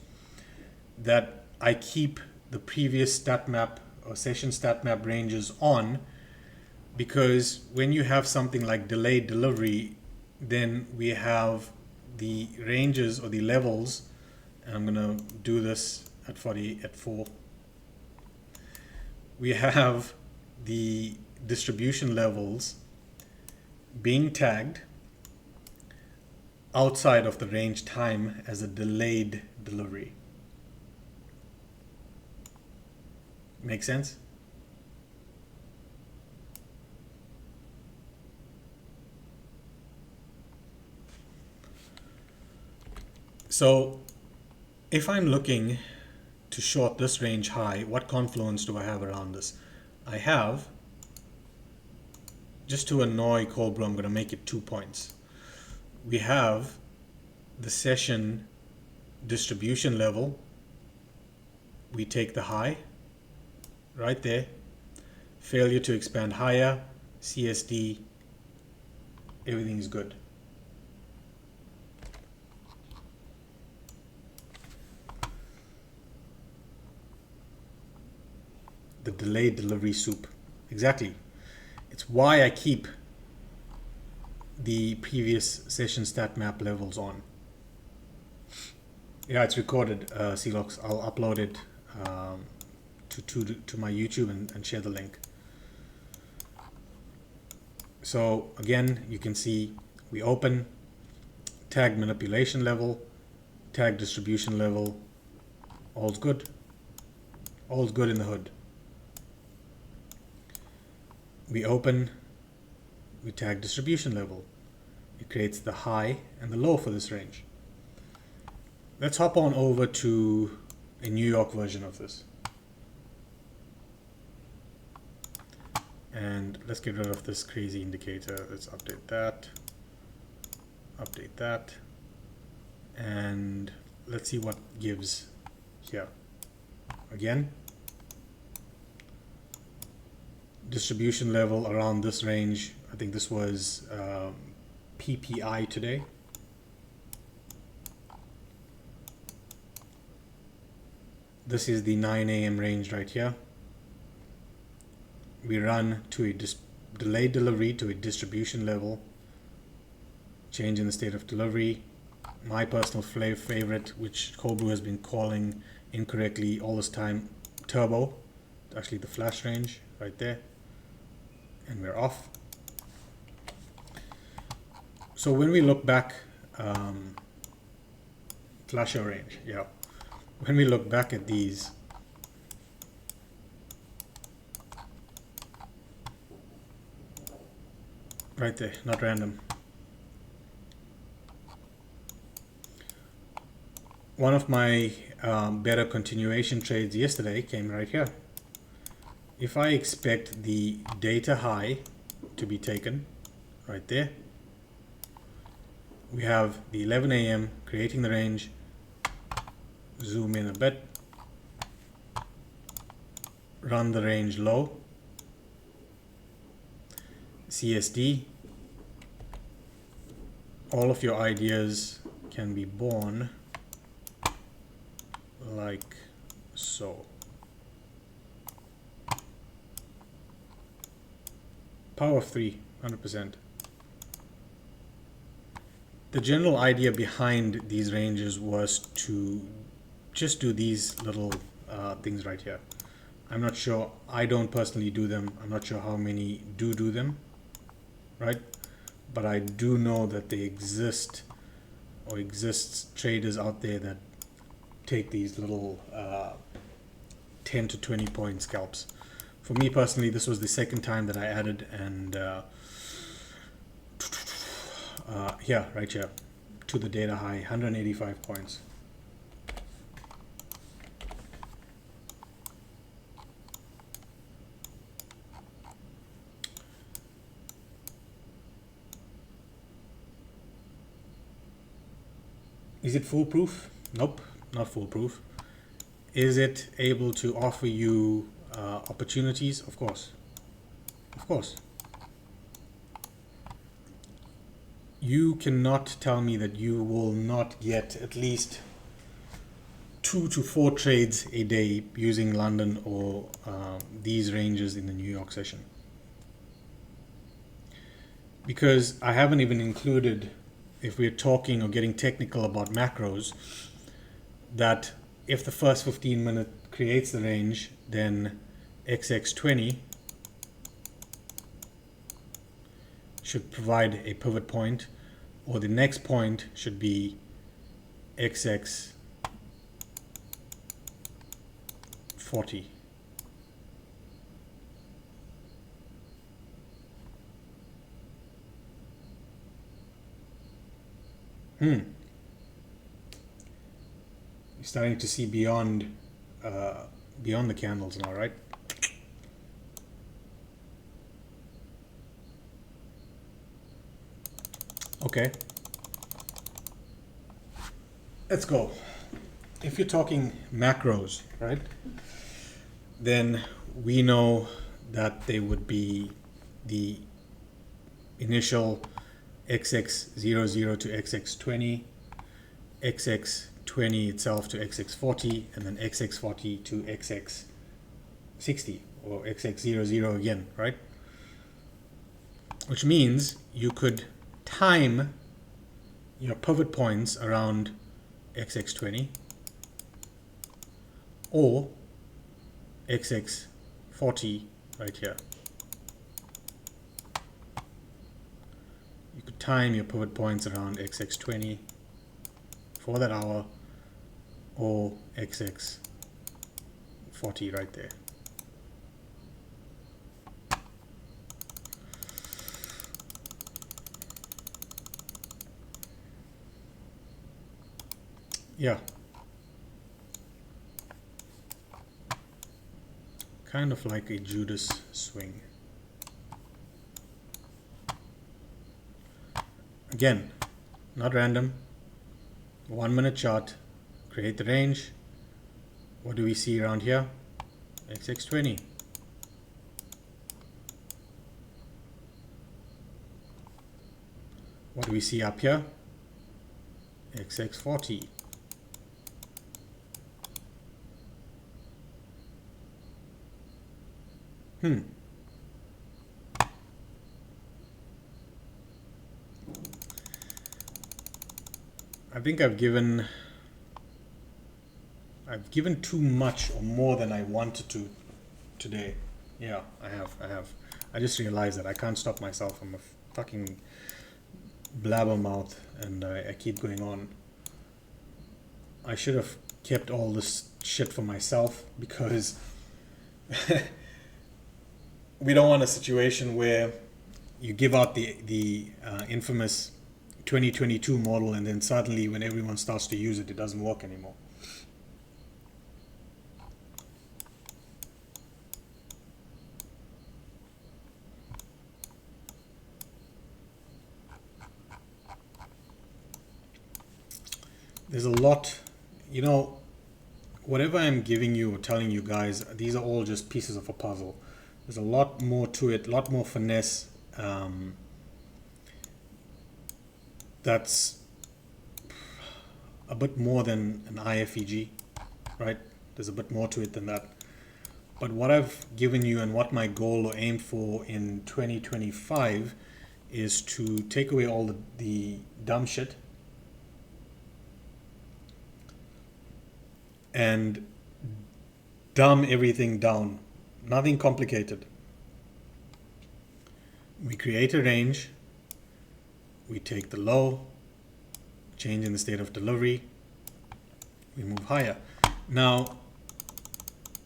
that I keep the previous stat map or session stat map ranges on, because when you have something like delayed delivery, then we have the ranges or the levels, and I'm going to do this at 4. We have the distribution levels being tagged outside of the range time as a delayed delivery. Make sense? So if I'm looking to short this range high, what confluence do I have around this? I have, just to annoy Cobra, I'm going to make it 2 points. We have the session distribution level. We take the high right there. Failure to expand higher, CSD, everything is good. The delayed delivery soup. Exactly. It's why I keep the previous session stat map levels on. Yeah, it's recorded, Celox. I'll upload it to my YouTube and share the link. So again, you can see we open tag manipulation level, tag distribution level, all's good. All's good in the hood. We open, we tag distribution level. It creates the high and the low for this range. Let's hop on over to a New York version of this. And let's get rid of this crazy indicator. Let's update that, and let's see what gives here. Again, distribution level around this range. I think this was PPI today. This is the 9 a.m. range right here. We run to a delayed delivery to a distribution level, change in the state of delivery. My personal favorite, which Cobra has been calling incorrectly all this time, turbo. It's actually the flash range right there. And we're off. So when we look back, flasher range, yeah. When we look back at these, right there, not random. One of my better continuation trades yesterday came right here. If I expect the data high to be taken right there, we have the 11 a.m. creating the range. Zoom in a bit, run the range low, CSD. All of your ideas can be born like so. Power of 3, 100%. The general idea behind these ranges was to just do these little things right here. I'm not sure, I don't personally do them. I'm not sure how many do them, right? But I do know that they exist, or exists traders out there that take these little 10 to 20 point scalps. For me personally, this was the second time that I added, and yeah, right here, to the data high, 185 points. Is it foolproof? Nope, not foolproof. Is it able to offer you opportunities? Of course. Of course. You cannot tell me that you will not get at least 2 to 4 trades a day using London or these ranges in the New York session. Because I haven't even included if we're talking or getting technical about macros, that if the first 15 minute creates the range, then XX20 should provide a pivot point, or the next point should be XX40. You're starting to see beyond the candles now, right? Okay. Let's go. If you're talking macros, right, then we know that they would be the initial XX00 to XX20, XX20 itself to XX40, and then XX40 to XX60, or XX00 again, right? Which means you could time your pivot points around XX20 or XX40 right here. You could time your pivot points around XX20 for that hour or XX40 right there. Yeah. Kind of like a Judas swing. Again, not random. 1 minute chart. Create the range. What do we see around here? XX20. What do we see up here? XX40. I think I've given too much or more than I wanted to today. Yeah, I have. I just realized that I can't stop myself. I'm a fucking blabbermouth, and I keep going on. I should have kept all this shit for myself, because we don't want a situation where you give out the infamous 2022 model, and then suddenly when everyone starts to use it, it doesn't work anymore. There's a lot, whatever I'm giving you or telling you guys, these are all just pieces of a puzzle. There's a lot more to it, a lot more finesse. That's a bit more than an IFEG, right? There's a bit more to it than that. But what I've given you and what my goal or aim for in 2025 is to take away all the dumb shit and dumb everything down. Nothing complicated. We create a range. We take the low, change in the state of delivery, we move higher. Now,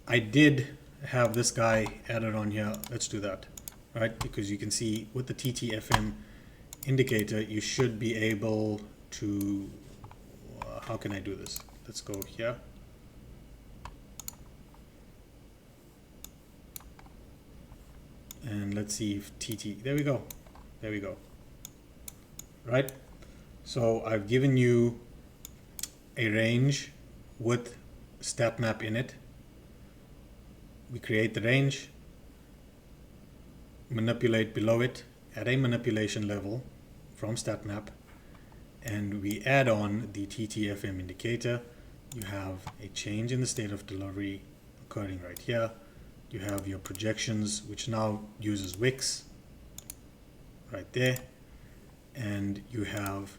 I did have this guy added on here. Let's do that, right? Because you can see with the TTFM indicator, you should be able to, how can I do this? Let's go here. And let's see if there we go. Right? So I've given you a range with stat map in it. We create the range, manipulate below it at a manipulation level from stat map, and we add on the TTFM indicator. You have a change in the state of delivery occurring right here. You have your projections, which now uses wicks right there, and you have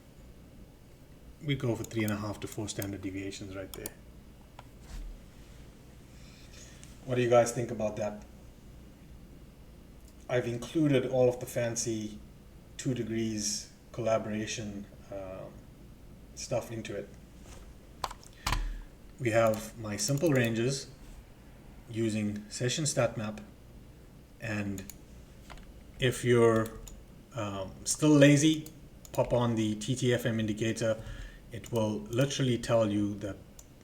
we go for 3.5 to 4 standard deviations right there. What do you guys think about that? I've included all of the fancy Toodegrees collaboration stuff into it. We have my simple ranges using session stat map, and if you're still lazy, pop on the TTFM indicator. It will literally tell you that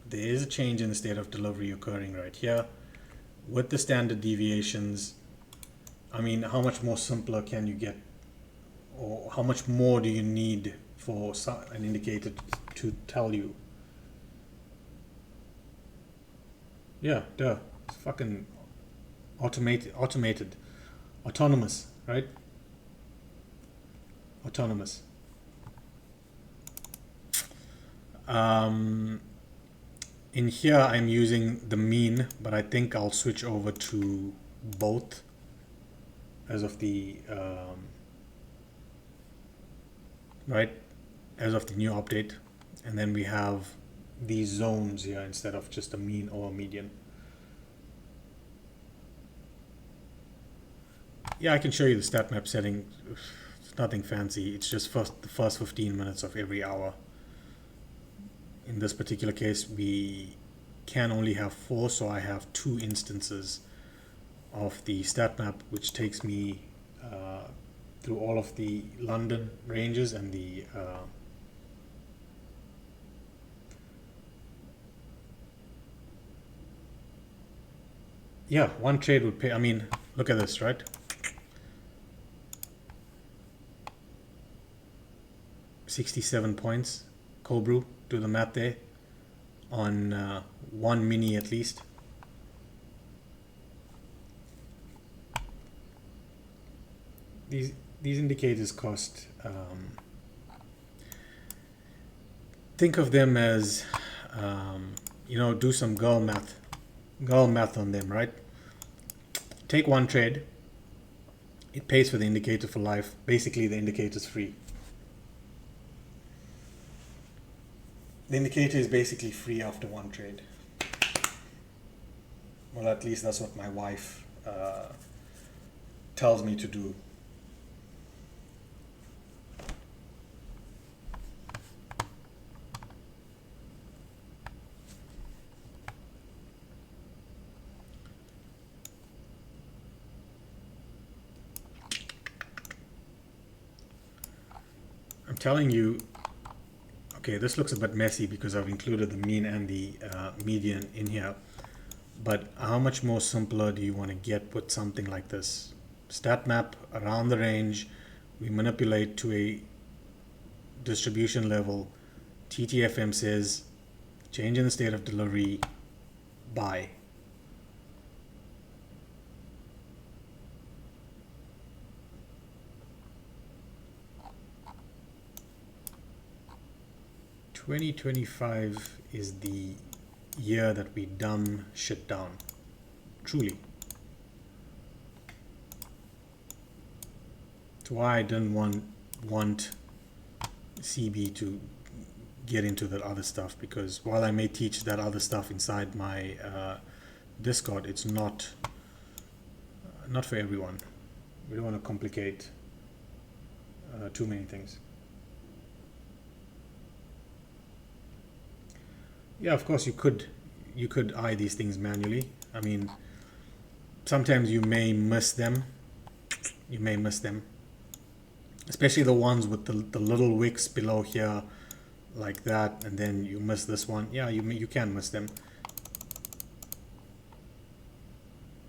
there is a change in the state of delivery occurring right here with the standard deviations. I mean, how much more simpler can you get, or how much more do you need for an indicator to tell you? Yeah, duh. It's fucking automated, autonomous, right? Autonomous. In here, I'm using the mean, but I think I'll switch over to both as of the as of the new update. And then we have these zones here instead of just a mean or a median. Yeah, I can show you the stat map setting. It's nothing fancy. It's just the first 15 minutes of every hour. In this particular case, we can only have 4, so I have 2 instances of the stat map, which takes me through all of the London ranges and the yeah, one trade would pay. I mean, look at this, right? 67 points, cold brew, do the math there, on one mini at least. These indicators cost, think of them as, do some girl math on them, right? Take one trade, it pays for the indicator for life. Basically, the indicator's free. The indicator is basically free after one trade. Well, at least that's what my wife tells me to do. I'm telling you, okay, this looks a bit messy because I've included the mean and the median in here. But how much more simpler do you want to get with something like this? Stat map around the range, we manipulate to a distribution level. TTFM says, change in the state of delivery, buy. "2025 is the year that we dumb shit down. Truly. That's why I didn't want CB to get into that other stuff, because while I may teach that other stuff inside my Discord, it's not for everyone. We don't want to complicate too many things. Yeah, of course you could eye these things manually. I mean, sometimes you may miss them. Especially the ones with the little wicks below here, like that, and then you miss this one. Yeah, you can miss them.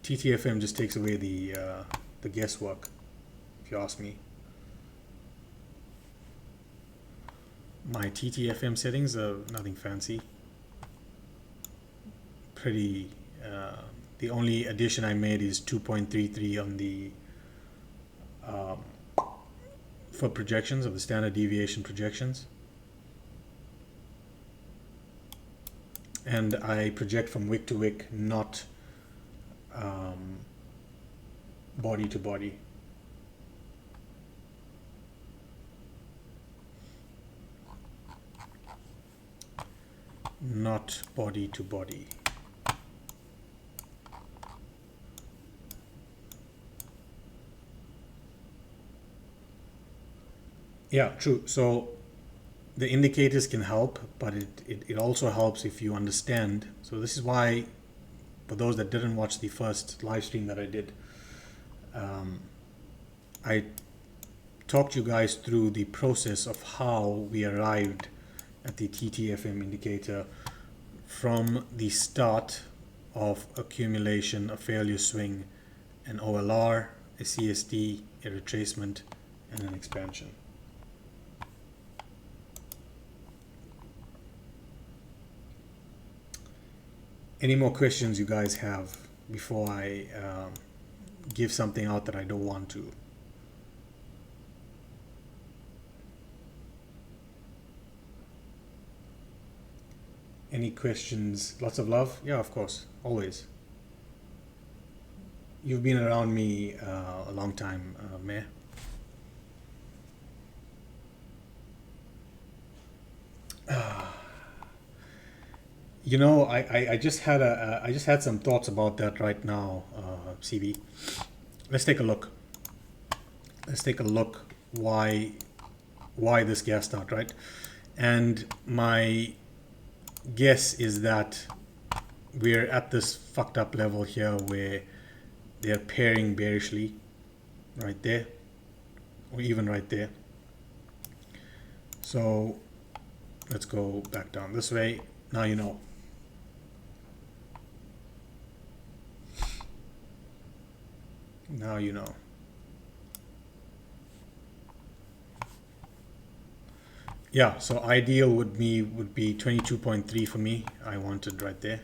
TTFM just takes away the guesswork, if you ask me. My TTFM settings are nothing fancy. Pretty. The only addition I made is 2.33 on the for projections of the standard deviation projections, and I project from wick to wick, not body to body. not body to body. Yeah, true. So the indicators can help, but it also helps if you understand. So this is why, for those that didn't watch the first live stream that I did, I talked you guys through the process of how we arrived at the TTFM indicator from the start of accumulation, a failure swing, an OLR, a CSD, a retracement, and an expansion. Any more questions you guys have before I give something out that I don't want to? Any questions? Lots of love? Yeah, of course, always. You've been around me a long time, Mayor. You know, I just had some thoughts about that right now, CB. Let's take a look. Let's take a look why this gas start, right? And my guess is that we're at this fucked up level here where they're pairing bearishly right there, or even right there. So let's go back down this way. Now you know. Now you know. Yeah, so ideal would be 22.3 for me. I wanted right there.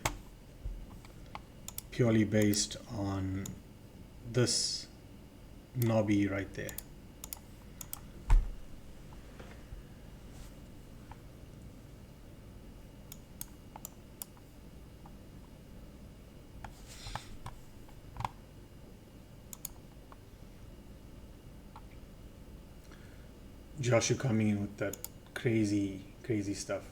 Purely based on this knobby right there. Joshua coming in with that crazy stuff.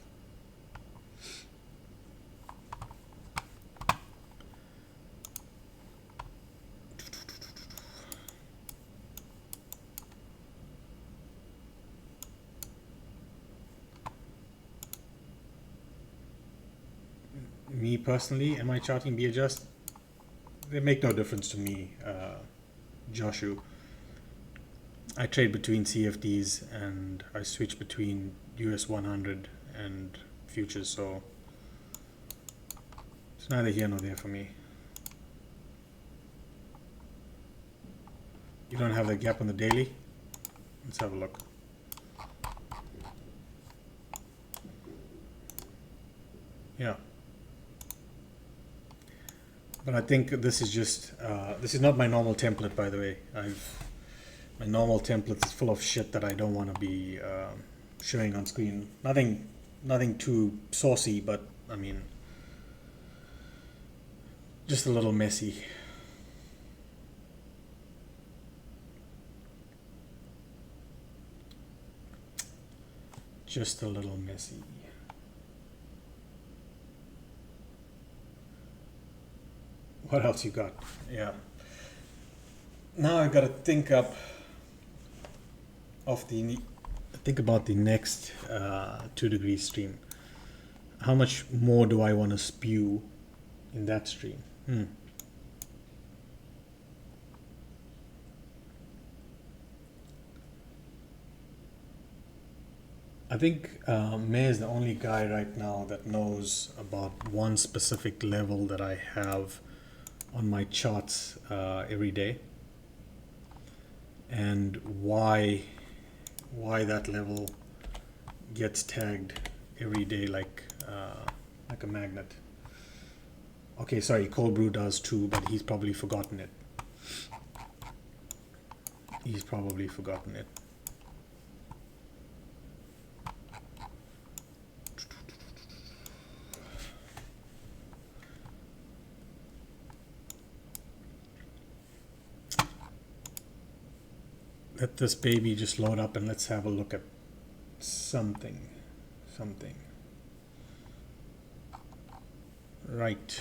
Me personally, am I charting B adjust? They make no difference to me, Joshua. I trade between CFDs and I switch between US 100 and futures, so it's neither here nor there for me. You don't have that gap on the daily? Let's have a look. Yeah. But I think this is just, this is not my normal template, by the way. My normal template is full of shit that I don't want to be showing on screen. Nothing too saucy, but I mean, just a little messy. Just a little messy. What else you got? Yeah. Now I gotta think about the next Toodegrees stream. How much more do I want to spew in that stream? I think May is the only guy right now that knows about one specific level that I have on my charts every day, and why that level gets tagged every day like a magnet. Okay, sorry, Cold Brew does too, but he's probably forgotten it. Let this baby just load up and let's have a look at something. Right.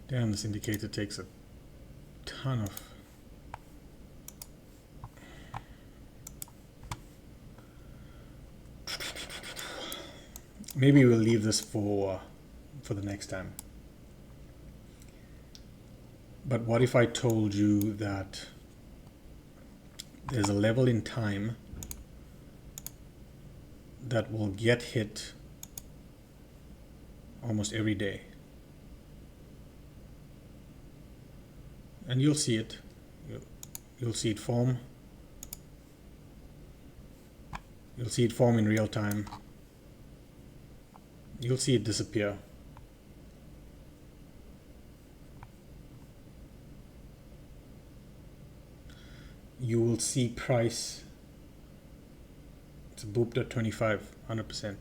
Damn, this indicator takes a ton of... Maybe we'll leave this for the next time. But what if I told you that there's a level in time that will get hit almost every day? And you'll see it. You'll see it form. You'll see it form in real time. You'll see it disappear. You will see price. It's boop.25, 100%.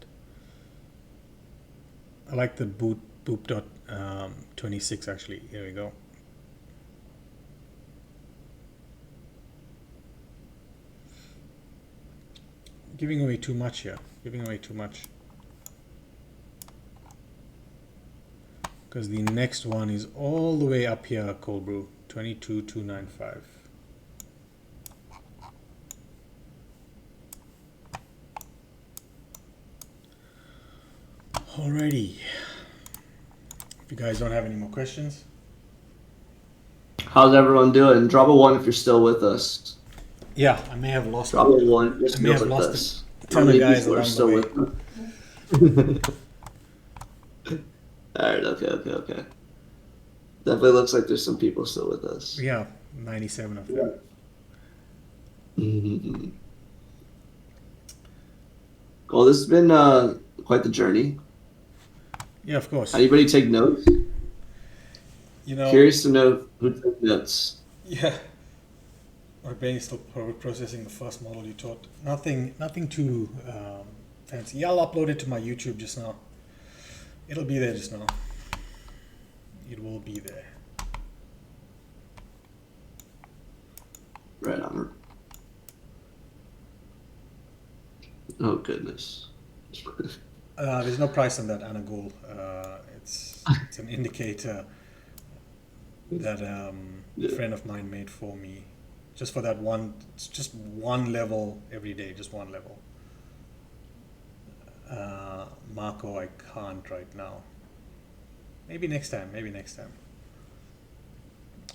I like the boop.26 actually. Here we go. Giving away too much here. Giving away too much. Because the next one is all the way up here, cold brew, 22,295. Alrighty. If you guys don't have any more questions. How's everyone doing? Drop a 1 if you're still with us. Yeah, I may have lost. Drop a 1 if you're I may have still with lost us. a ton of guys along still the way. with us? Alright, okay. Definitely looks like there's some people still with us. Yeah, 97 of them. Mm-hmm. Well, this has been quite the journey. Yeah, of course. Anybody take notes? You know, Curious to know who took notes. yeah. My brain is still processing the first model you taught. Nothing too fancy. Yeah, I'll upload it to my YouTube just now. It'll be there just now. It will be there. Right on. Oh goodness. There's no price on that Anagul. It's an indicator that a friend of mine made for me. Just for that one, it's just one level every day, just one level. Marco, I can't right now. Maybe next time,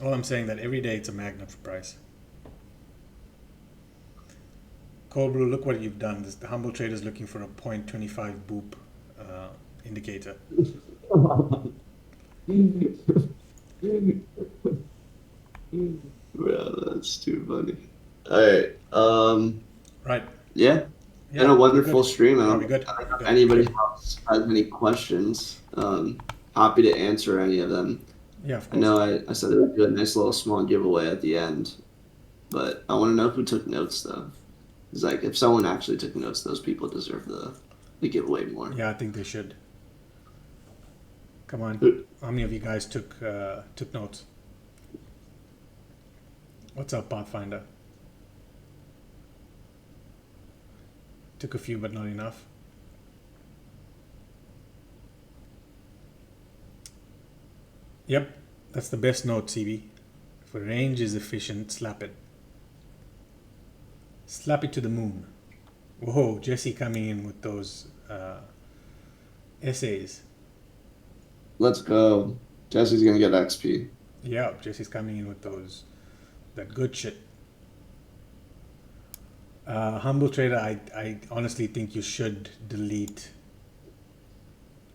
All I'm saying that every day it's a magnet for price. Cold Brew, look what you've done. The humble trader's looking for a 0.25 boop indicator. Well, that's too funny. Alright. Right. Yeah. Yeah, And a wonderful good. stream. I Are don't we good? know if Good. anybody Good. else has any questions. Happy to answer any of them. Yeah, of I course. know I said I would do a nice little small giveaway at the end, but I want to know who took notes though. It's like if someone actually took notes, those people deserve the giveaway more. Yeah, I think they should. Come on. How many of you guys took notes? What's up, Pathfinder? Took a few, but not enough. Yep, that's the best note, CB. If a range is efficient, slap it. Slap it to the moon. Whoa, Jesse coming in with those essays. Let's go. Jesse's gonna get XP. Yeah, Jesse's coming in with that good shit. Humble Trader, I honestly think you should delete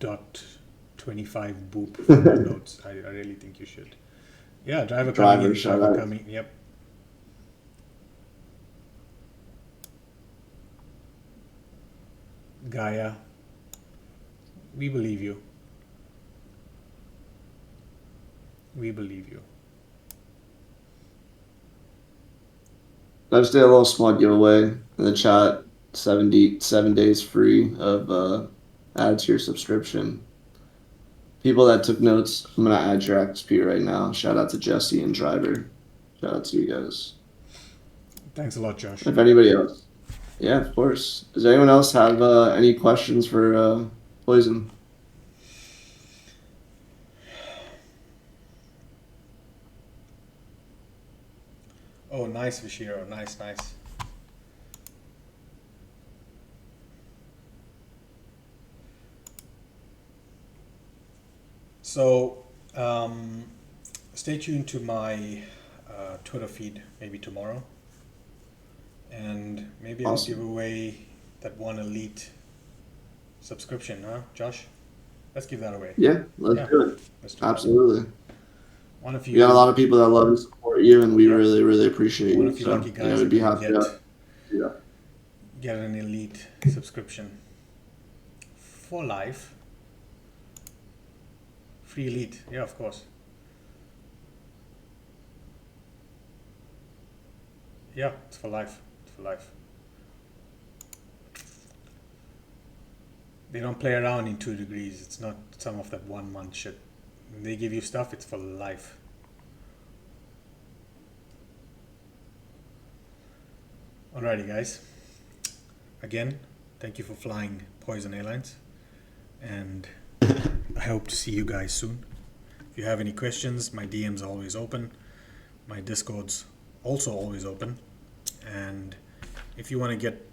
.25 boop from the notes. I really think you should. Yeah, driver coming. Yep. Gaia, we believe you. We believe you. I just did a little small giveaway in the chat. 7 days free of add to your subscription. people that took notes, I'm gonna add your XP right now. Shout out to Jesse and Driver. Shout out to you guys. Thanks a lot, Josh. If anybody else, yeah, of course. Does anyone else have any questions for PoiSzn? Oh, nice, Vishiro. Nice, nice. So, stay tuned to my Twitter feed maybe tomorrow. And maybe Awesome. I'll give away that one elite subscription, huh, Josh? Let's give that away. Yeah, let's do it. Let's do that. Absolutely. One of you, We got a lot of people that love and support you, and we Yeah. really, really appreciate one you. of you So, lucky guys we'd be are happy gonna to do that. get an elite subscription for life. Free elite, yeah, of course. Yeah, it's for life. It's for life. They don't play around in 2 degrees. It's not some of that 1 month shit. When they give you stuff, it's for life. Alrighty, guys. Again, thank you for flying PoiSzn Airlines, and I hope to see you guys soon. If you have any questions, my DM's are always open. My Discord's also always open. And if you want to get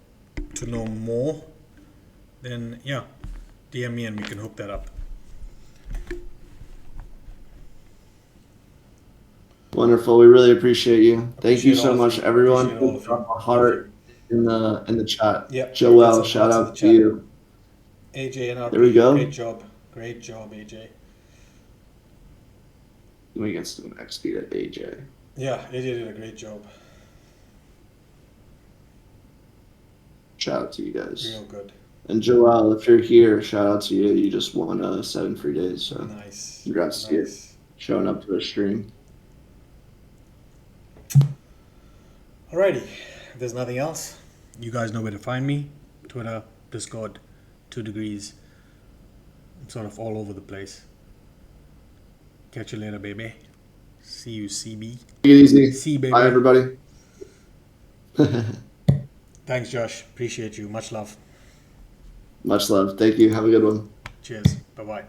to know more, then yeah, DM me and we can hook that up. Wonderful. We really appreciate you. Thank you Appreciate so all of much, you. everyone. Appreciate all of you. A heart in the chat. Yep. Joel, Lots of shout hearts in out the to chat. you. AJ and RP, There we go. great job. Great job, AJ. We get some XP at AJ. Yeah, AJ did a great job. Shout out to you guys. Real good. And Joel, if you're here, shout out to you. You just won 7 free days. So Nice. congrats to you Nice. showing up to a stream. Alrighty. If there's nothing else, you guys know where to find me. Twitter, Discord, 2 degrees. I'm sort of all over the place. Catch you later, baby. See you, CB. Take it easy. See you, baby. Bye, everybody. Thanks, Josh. Appreciate you. Much love. Much love. Thank you. Have a good one. Cheers. Bye-bye.